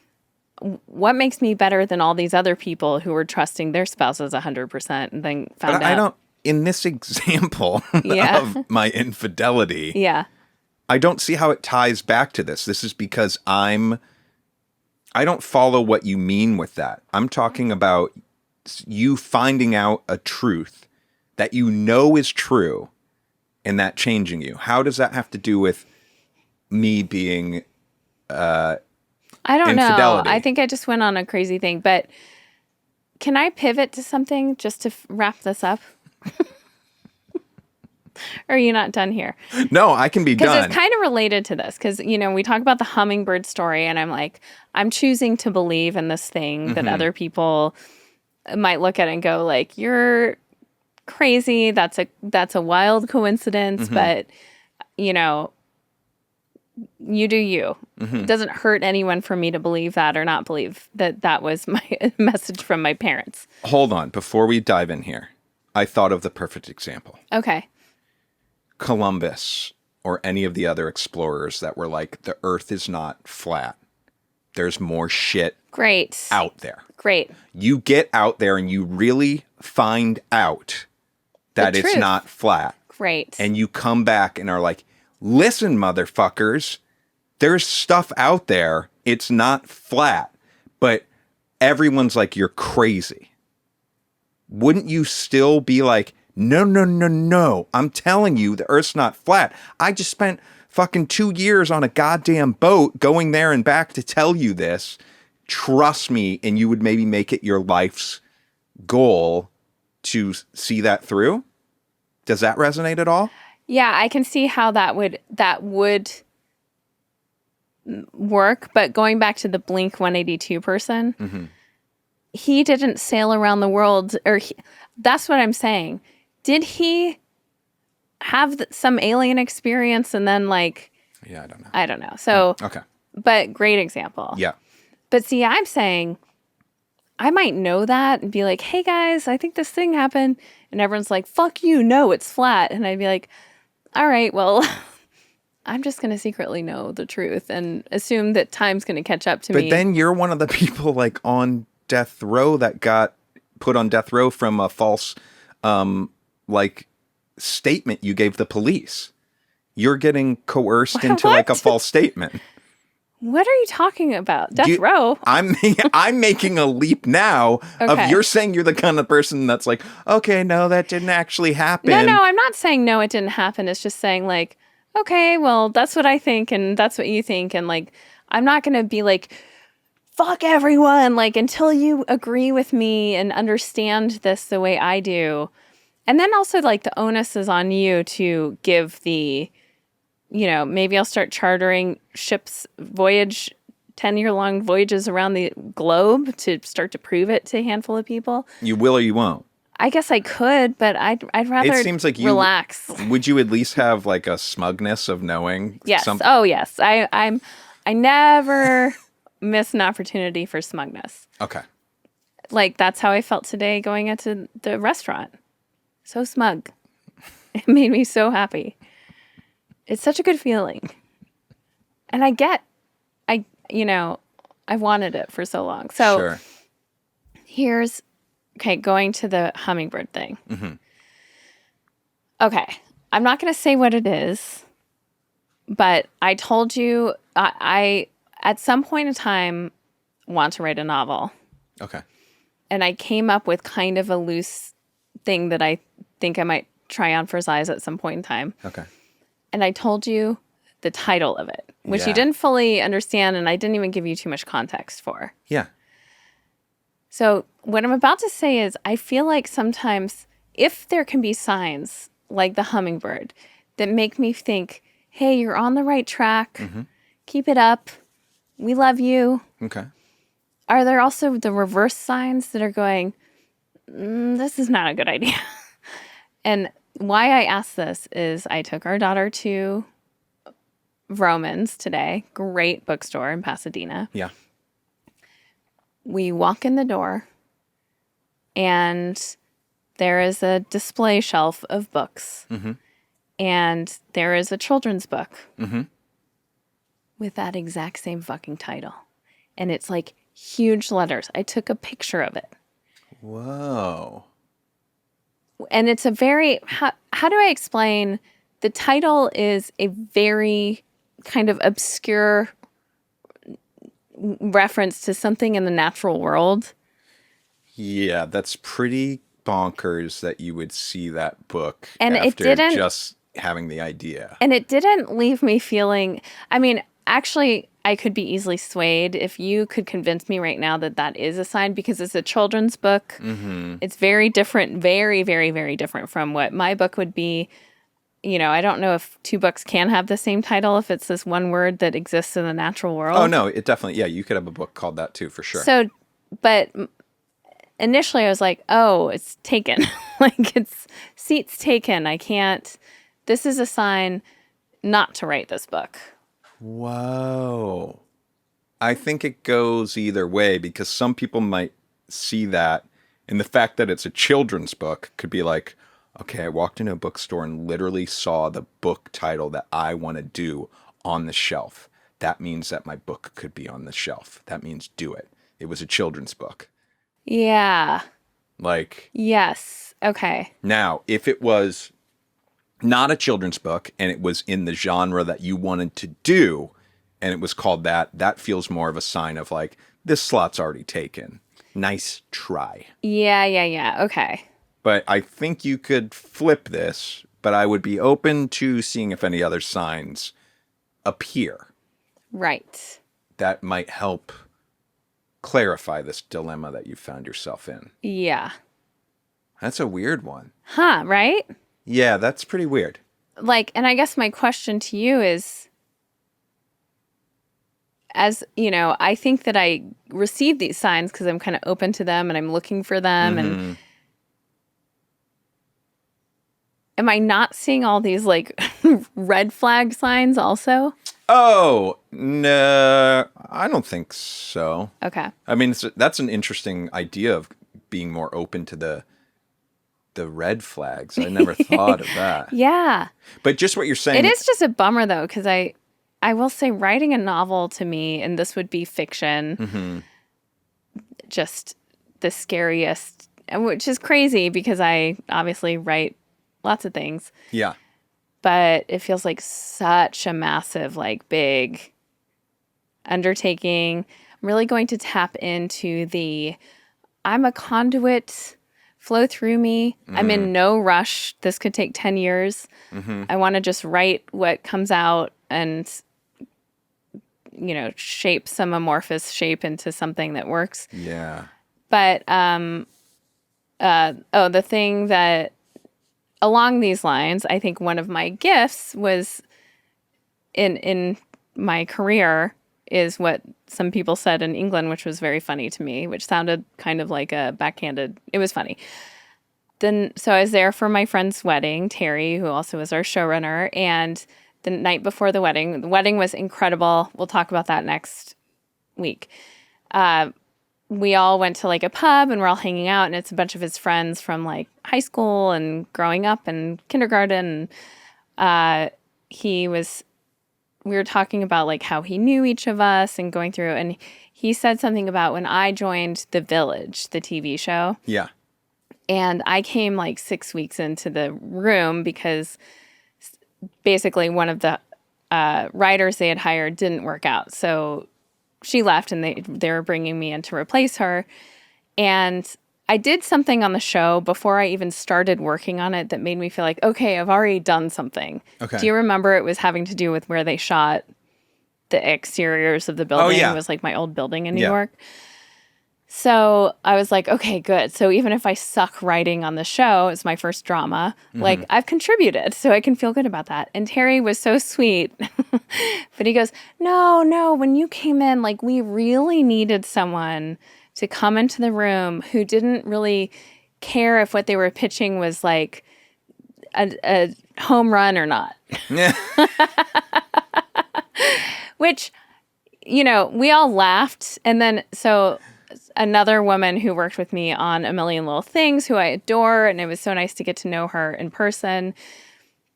what makes me better than all these other people who were trusting their spouses 100% and then found But out? I don't, in this example of my infidelity, Yeah. I don't see how it ties back to this. This is because I don't follow what you mean with that. I'm talking about you finding out a truth that you know is true and that changing you. How does that have to do with me being I don't infidelity? know. I think I just went on a crazy thing. But can I pivot to something just to wrap this up? Or are you not done here? No, I can be done. Because it's kind of related to this. Because, we talk about the hummingbird story, and I'm like, I'm choosing to believe in this thing that other people might look at and go like, you're crazy. That's a wild coincidence, but, you do you. It doesn't hurt anyone for me to believe that or not believe that was my message from my parents. Hold on. Before we dive in here, I thought of the perfect example. Okay. Columbus or any of the other explorers that were like, the earth is not flat. There's more shit Great. out there. Great. You get out there and you really find out that it's truth. not flat. Great. And you come back and are like, listen, motherfuckers, there's stuff out there. It's not flat. But everyone's like, you're crazy. Wouldn't you still be like, no, I'm telling you, the earth's not flat. I just spent fucking 2 years on a goddamn boat going there and back to tell you this. Trust me, and you would maybe make it your life's goal to see that through? Does that resonate at all? Yeah, I can see how that would work. But going back to the Blink 182 person, he didn't sail around the world. That's what I'm saying. Did he have some alien experience and then Yeah, I don't know. I don't know. So, Okay. But great example. Yeah. But see, I'm saying I might know that and be like, hey guys, I think this thing happened. And everyone's like, fuck you, no, it's flat. And I'd be like, all right, well, I'm just going to secretly know the truth and assume that time's going to catch up to me. But then you're one of the people on death row that got put on death row from a false statement you gave the police. You're getting coerced into a false statement. What are you talking about? Death row? I'm making a leap now of you're saying you're the kind of person that's like, okay, no, that didn't actually happen. No, I'm not saying no, it didn't happen. It's just saying okay, well, that's what I think and that's what you think. And I'm not going to be like, fuck everyone, until you agree with me and understand this the way I do. And then also the onus is on you to give the, maybe I'll start chartering ships 10-year-long voyages around the globe to start to prove it to a handful of people. You will or you won't? I guess I could, but I'd rather it seems like relax. Would you at least have a smugness of knowing? Yes. Oh, yes. I never miss an opportunity for smugness. Okay. That's how I felt today going into the restaurant. So smug. It made me so happy. It's such a good feeling. And I've wanted it for so long. So sure. Going to the hummingbird thing. Mm-hmm. Okay. I'm not going to say what it is, but I told you I at some point in time want to write a novel. Okay. And I came up with kind of a loose thing that I think I might try on for size at some point in time. Okay. And I told you the title of it, which you didn't fully understand, and I didn't even give you too much context for. Yeah. So what I'm about to say is I feel like sometimes if there can be signs like the hummingbird that make me think, hey, you're on the right track. Mm-hmm. Keep it up. We love you. Okay. Are there also the reverse signs that are going, this is not a good idea? And why I asked this is I took our daughter to Vroman's today. Great bookstore in Pasadena. Yeah. We walk in the door and there is a display shelf of books. Mm-hmm. And there is a children's book Mm-hmm. with that exact same fucking title. And it's like huge letters. I took a picture of it. Whoa. And it's a very, how do I explain? The title is a very kind of obscure reference to something in the natural world. Yeah, that's pretty bonkers that you would see that book And it after didn't, just having the idea. and it didn't leave me feeling, I mean, actually, I could be easily swayed if you could convince me right now that that is a sign, because it's a children's book. Mm-hmm. It's very different, very, very, very different from what my book would be. You know, I don't know if two books can have the same title if it's this one word that exists in the natural world. Oh, no, it definitely, yeah, you could have a book called that too, for sure. So, but initially I was like, oh, it's taken. Like, it's seats taken. I can't, this is a sign not to write this book. Whoa. I think it goes either way, because some people might see that, and the fact that it's a children's book could be like, okay, I walked into a bookstore and literally saw the book title that I want to do on the shelf. That means that my book could be on the shelf. That means do it. It was a children's book. Yeah. Like, Yes. Okay. now, if it was not a children's book and it was in the genre that you wanted to do and it was called that, that feels more of a sign of like, this slot's already taken. Nice try. Yeah. Okay. But I think you could flip this, but I would be open to seeing if any other signs appear. Right. That might help clarify this dilemma that you found yourself in. Yeah. That's a weird one. Huh, right? Yeah, that's pretty weird. Like, and I guess my question to you is, as you know, I think that I receive these signs because I'm kind of open to them and I'm looking for them. Mm-hmm. And am I not seeing all these like red flag signs also? Oh, no, I don't think so. Okay. I mean, that's an interesting idea of being more open to the red flags. I never thought of that. Yeah. But just what you're saying. It is just a bummer though, because I will say writing a novel to me, and this would be fiction, Mm-hmm. just the scariest, which is crazy because I obviously write lots of things. Yeah. But it feels like such a massive, like big undertaking. I'm really going to tap into I'm a conduit, flow through me. I'm in no rush. This could take 10 years. Mm-hmm. I want to just write what comes out and, you know, shape some amorphous shape into something that works. Yeah. But, the thing that, along these lines, I think one of my gifts was in my career is what some people said in England, which was very funny to me, which sounded kind of like a backhanded, it was funny. So I was there for my friend's wedding, Terry, who also was our showrunner, and the night before the wedding was incredible. We'll talk about that next week. We all went to like a pub and we're all hanging out, and it's a bunch of his friends from like high school and growing up and kindergarten. We were talking about like how he knew each of us and going through, and he said something about when I joined The Village, the TV show. Yeah. And I came like 6 weeks into the room because basically one of the writers they had hired didn't work out. So she left and they were bringing me in to replace her. And I did something on the show before I even started working on it that made me feel like, okay, I've already done something. Okay. Do you remember it was having to do with where they shot the exteriors of the building? Oh, yeah. It was like my old building in New York. So I was like, okay, good. So even if I suck writing on the show, it's my first drama, like I've contributed, so I can feel good about that. And Terry was so sweet. But he goes, no, when you came in, like we really needed someone to come into the room who didn't really care if what they were pitching was like a home run or not. Which, you know, we all laughed. And then, so another woman who worked with me on A Million Little Things, who I adore, and it was so nice to get to know her in person.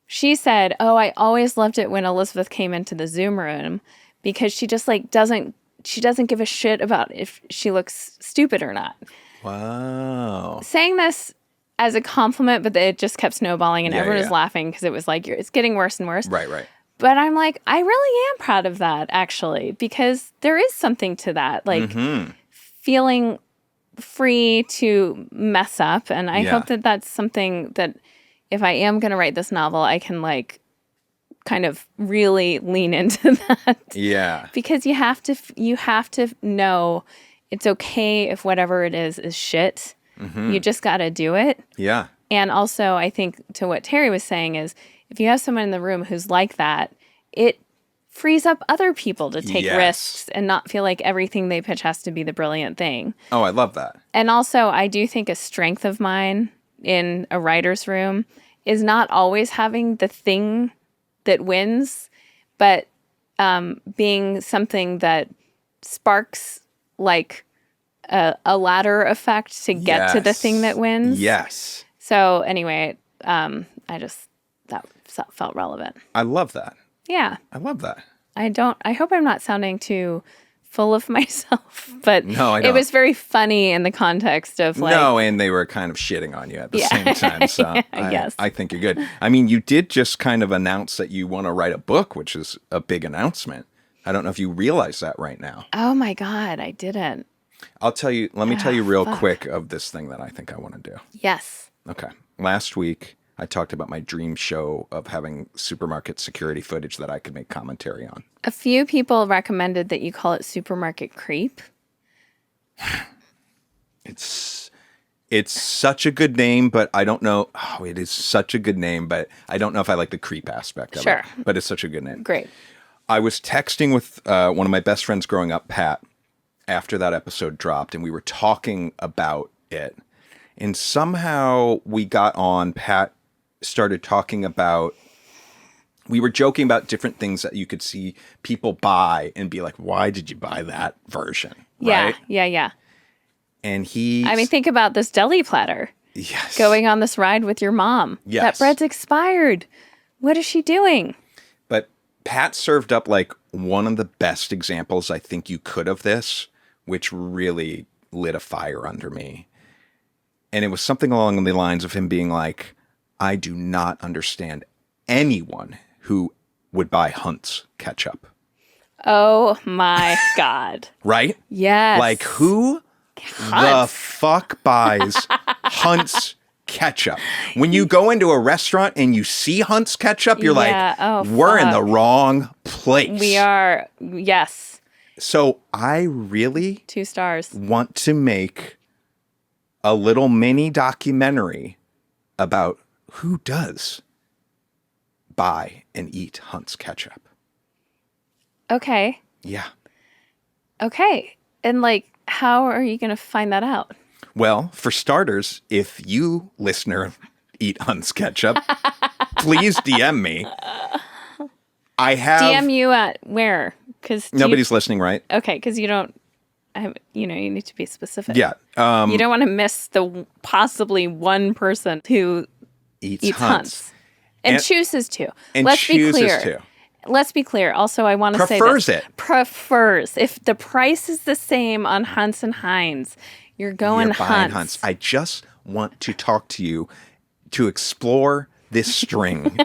She said, "Oh, I always loved it when Elizabeth came into the Zoom room because she just like doesn't give a shit about if she looks stupid or not." Wow. Saying this as a compliment, but it just kept snowballing, and everyone was yeah. laughing because it was like it's getting worse and worse. Right, right. But I'm like, I really am proud of that, actually, because there is something to that, like feeling free to mess up. And I hope that that's something that if I am going to write this novel, I can like kind of really lean into that. Yeah. Because you have to know it's okay if whatever it is shit. You just got to do it. Yeah. And also, I think to what Terry was saying is, if you have someone in the room who's like that, it frees up other people to take risks and not feel like everything they pitch has to be the brilliant thing. Oh, I love that. And also, I do think a strength of mine in a writer's room is not always having the thing that wins, but being something that sparks like a ladder effect to get to the thing that wins. Yes. So anyway, that felt relevant. I love that. Yeah. I love that. I hope I'm not sounding too full of myself, but No, I don't. It was very funny in the context of like. No, and they were kind of shitting on you at the same time. So Yes. I think you're good. I mean, you did just kind of announce that you want to write a book, which is a big announcement. I don't know if you realize that right now. Oh my God, I didn't. Let me tell you real quick of this thing that I think I want to do. Yes. Okay. Last week, I talked about my dream show of having supermarket security footage that I could make commentary on. A few people recommended that you call it supermarket creep. It's such a good name, but I don't know. Oh, it is such a good name, but I don't know if I like the creep aspect of it. But it's such a good name. Great. I was texting with one of my best friends growing up, Pat, after that episode dropped, and we were talking about it. And somehow we got on, Pat started talking about, we were joking about different things that you could see people buy and be like, why did you buy that version? Yeah, right? yeah. And think about this deli platter. Yes. Going on this ride with your mom. Yes. That bread's expired. What is she doing? But Pat served up like one of the best examples I think you could of this, which really lit a fire under me. And it was something along the lines of him being like, I do not understand anyone who would buy Hunt's ketchup. Oh my God. Right? Yes. Like who the fuck buys Hunt's ketchup? When you go into a restaurant and you see Hunt's ketchup, you're we're in the wrong place. We are. Yes. So I really 2 stars. want to make a little mini documentary about who does buy and eat Hunt's ketchup. Okay. Yeah. Okay. And like, how are you going to find that out? Well, for starters, if you, listener, eat Hunt's ketchup, please DM me. I have... DM you at where? Because nobody's listening, right? Okay, because you don't... you need to be specific. Yeah. You don't want to miss the possibly one person who eats Hunt's. And chooses to. Let's be clear. Let's be clear. Also, I want to say this. Prefers. If the price is the same on Hunt's and Heinz, you're going Hunt's. I just want to talk to you to explore this string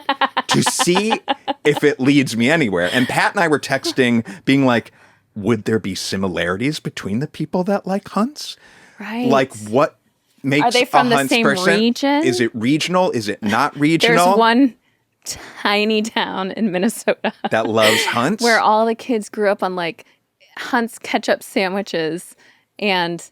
to see if it leads me anywhere. And Pat and I were texting being like, would there be similarities between the people that like Hunt's? Right. Like what makes Are they from a the Hunt's same person? region? Is it regional? Is it not regional? There's one tiny town in Minnesota that loves Hunt's, where all the kids grew up on like Hunt's ketchup sandwiches, and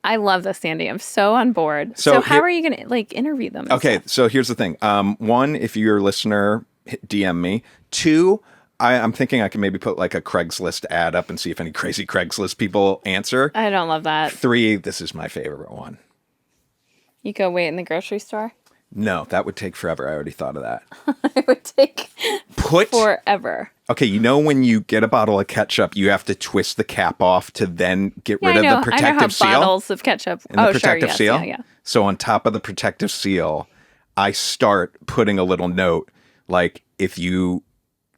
I love this, Sandy. I'm so on board. So how are you going to like interview them? Okay, so here's the thing. One, if you're a listener, DM me. 2, I'm thinking I can maybe put like a Craigslist ad up and see if any crazy Craigslist people answer. I don't love that. 3, this is my favorite one. You go wait in the grocery store? No, that would take forever. I already thought of that. It would take forever. Okay, you know when you get a bottle of ketchup, you have to twist the cap off to then get rid of the protective I know how seal? bottles of ketchup. And the protective seal? Yes, yeah. So on top of the protective seal, I start putting a little note like, if you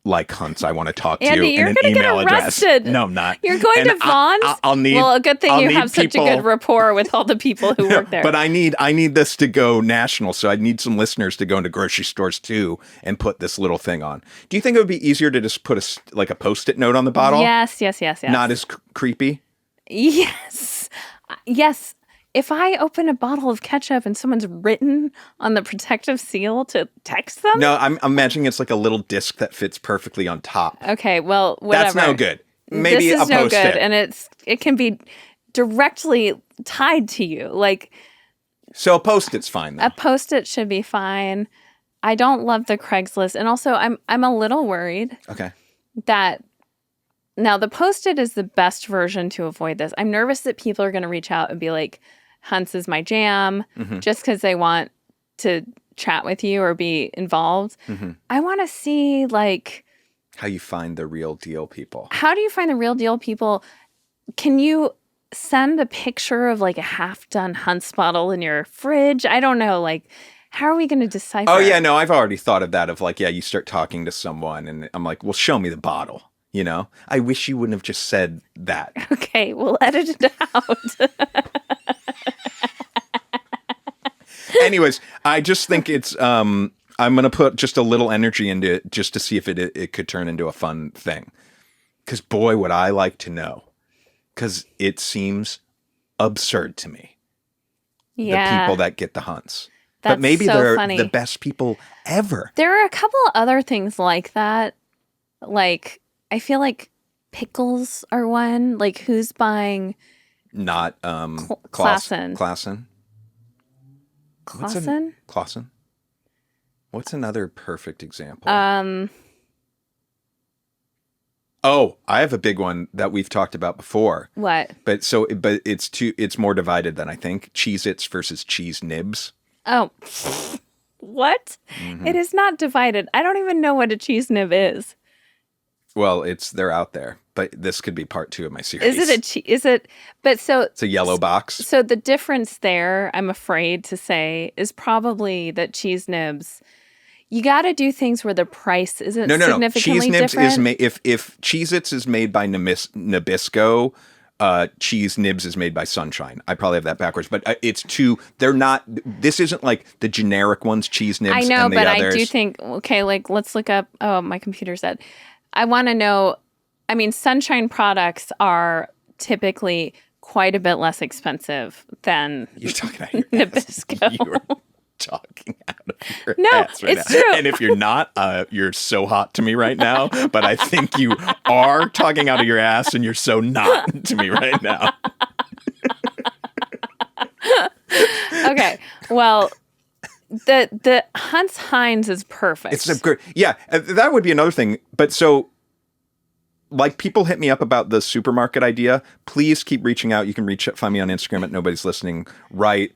like hunts, I want to talk to Andy, you, you're and an gonna email get address. arrested. No, I'm not. You're going to Vaughn's? I'll need. Well, a good thing I'll you need have such a good rapport with all the people who work there. But I need this to go national, so I need some listeners to go into grocery stores too and put this little thing on. Do you think it would be easier to just put a Post-it note on the bottle? Yes. Not as creepy? Yes. If I open a bottle of ketchup and someone's written on the protective seal to text them? No, I'm imagining it's like a little disc that fits perfectly on top. Okay, well, whatever. That's no good. Maybe this is a Post-it. no good, and it can be directly tied to you. Like, so a Post-it's fine, though. A Post-it should be fine. I don't love the Craigslist, and also I'm a little worried. Okay. That now the Post-it is the best version to avoid this. I'm nervous that people are going to reach out and be like, Hunts is my jam, just because they want to chat with you or be involved. I want to see, like... how you find the real deal people. How do you find the real deal people? Can you send a picture of, like, a half-done Hunts bottle in your fridge? I don't know, like... How are we going to decipher? Oh, yeah, no, I've already thought of that, of like, yeah, you start talking to someone, and I'm like, well, show me the bottle, you know? I wish you wouldn't have just said that. Okay, we'll edit it out. Anyways, I just think it's, I'm going to put just a little energy into it just to see if it could turn into a fun thing. Because boy, would I like to know. Because it seems absurd to me. Yeah. The people that get the hunts. That's but maybe so they're funny. the best people ever. There are a couple of other things like that. Like, I feel like pickles are one. Like, who's buying... Not Clausen. Clausen? Clausen? Clausen? What's another perfect example? Oh, I have a big one that we've talked about before. What? But it's more divided than I think. Cheez-Its versus cheese nibs. Oh. What? It is not divided. I don't even know what a cheese nib is. Well, they're out there, but this could be part 2 of my series. It's a yellow box. So the difference there, I'm afraid to say, is probably that cheese nibs, you got to do things where the price isn't significantly Cheese nibs different. is made if Cheez-Its is made by Nabisco, cheese nibs is made by Sunshine. I probably have that backwards, but it's two. They're not. This isn't like the generic ones, cheese nibs. I know, and the but others. I do think. Okay, like let's look up. Oh, my computer said. I want to know. I mean, Sunshine products are typically quite a bit less expensive than You're talking out of your Nabisco. You are talking out of your No, ass right it's now. true. And if you're not, you're so hot to me right now. But I think you are talking out of your ass, and you're so not to me right now. Okay, well, the Hunt's Heinz is perfect. It's a great, yeah. That would be another thing. But so, like, people hit me up about the supermarket idea. Please keep reaching out. You can find me on Instagram at Nobody's Listening. Right.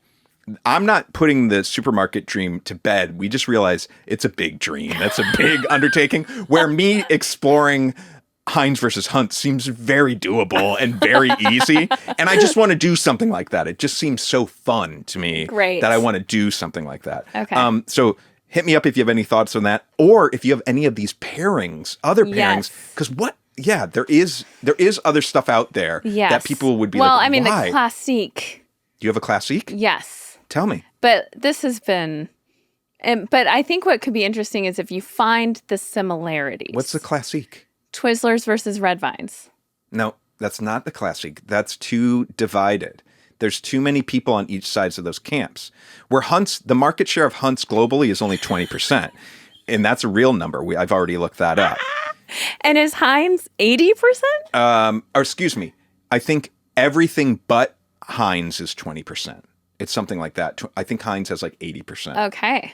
I'm not putting the supermarket dream to bed. We just realize it's a big dream. That's a big undertaking. Where me exploring Heinz versus Hunt seems very doable and very easy. And I just want to do something like that. It just seems so fun to me. Great. That I want to do something like that. Okay. So hit me up if you have any thoughts on that, or if you have any of these pairings, other pairings. Yes. Because yeah, there is other stuff out there that people would be like, well, I mean, why? the classique. Do you have a classique? Yes. Tell me. But this has been... but I think what could be interesting is if you find the similarities. What's the classique? Twizzlers versus Red Vines. No, that's not the classique. That's too divided. There's too many people on each sides of those camps. Where the market share of Hunts globally is only 20%. And that's a real number. I've already looked that up. And is Heinz 80%? Or excuse me. I think everything but Heinz is 20%. It's something like that. I think Heinz has like 80%. Okay.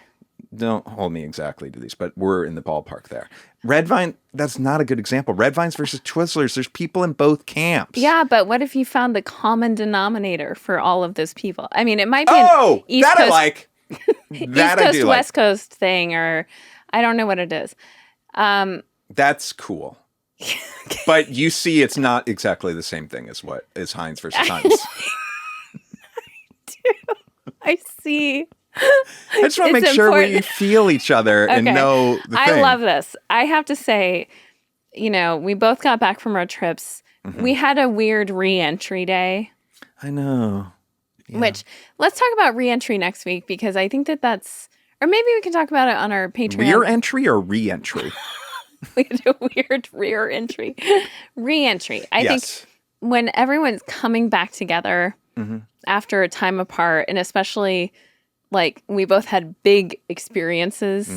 Don't hold me exactly to these, but we're in the ballpark there. Red Vine, that's not a good example. Red Vines versus Twizzlers, there's people in both camps. Yeah, but what if you found the common denominator for all of those people? I mean, it might be an East that Coast, I like. East Coast, West Coast thing, or I don't know what it is. That's cool. But you see, it's not exactly the same thing as what is Heinz versus Heinz. I see. I just want to make sure we feel each other and know the thing. I love this. I have to say, we both got back from our trips. Mm-hmm. We had a weird re-entry day. I know. Yeah. Which, let's talk about re-entry next week, because I think that's, or maybe we can talk about it on our Patreon. Rear entry or re-entry? We had a weird rear entry. Re-entry. I think when everyone's coming back together after a time apart, and especially like we both had big experiences,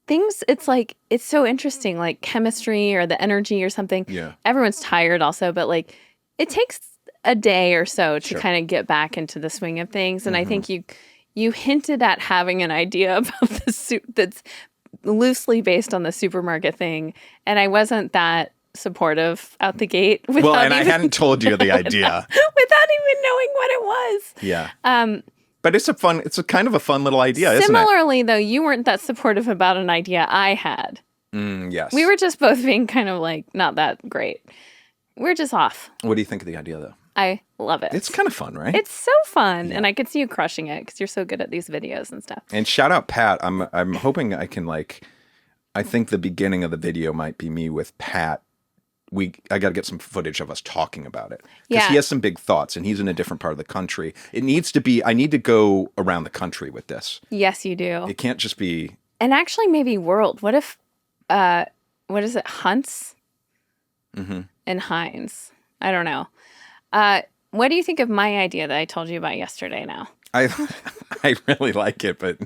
things, it's so interesting, like chemistry or the energy or something. Yeah. Everyone's tired also, but like it takes a day or so to kind of get back into the swing of things. And I think you hinted at having an idea about the soup that's loosely based on the supermarket thing, and I wasn't that supportive out the gate. Well, and I hadn't told you the idea without even knowing what it was. Yeah. But it's a kind of a fun little idea, isn't it? Similarly, though, you weren't that supportive about an idea I had. Yes. We were just both being kind of like not that great. We're just off. What do you think of the idea, though? I love it. It's kind of fun, right? It's so fun. Yeah. And I could see you crushing it because you're so good at these videos and stuff. And shout out Pat. I'm hoping I can I think the beginning of the video might be me with Pat. I got to get some footage of us talking about it. Because he has some big thoughts and he's in a different part of the country. I need to go around the country with this. Yes, you do. It can't just be. And actually maybe world. What if, what is it? Hunts and Heinz. I don't know. What do you think of my idea that I told you about yesterday now? I really like it, but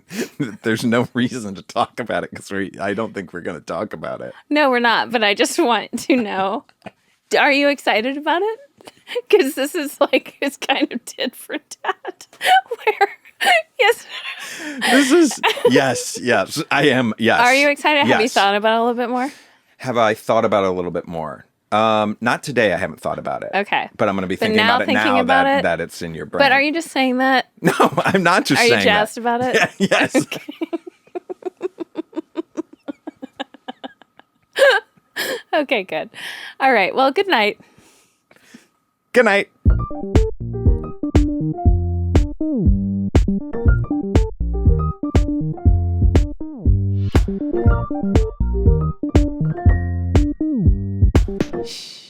there's no reason to talk about it because I don't think we're going to talk about it. No, we're not, but I just want to know. Are you excited about it? Because this is it's kind of tit for tat. Yes, I am, yes. Are you excited? Yes. Have you thought about it a little bit more? Have I thought about it a little bit more? Not today. I haven't thought about it. Okay. But I'm going to be thinking about it now that it's in your brain. But are you just saying that? No, I'm not just saying that. Are you jazzed about it? Yeah, yes. Okay. Okay, good. All right. Well, good night. Good night. Shh.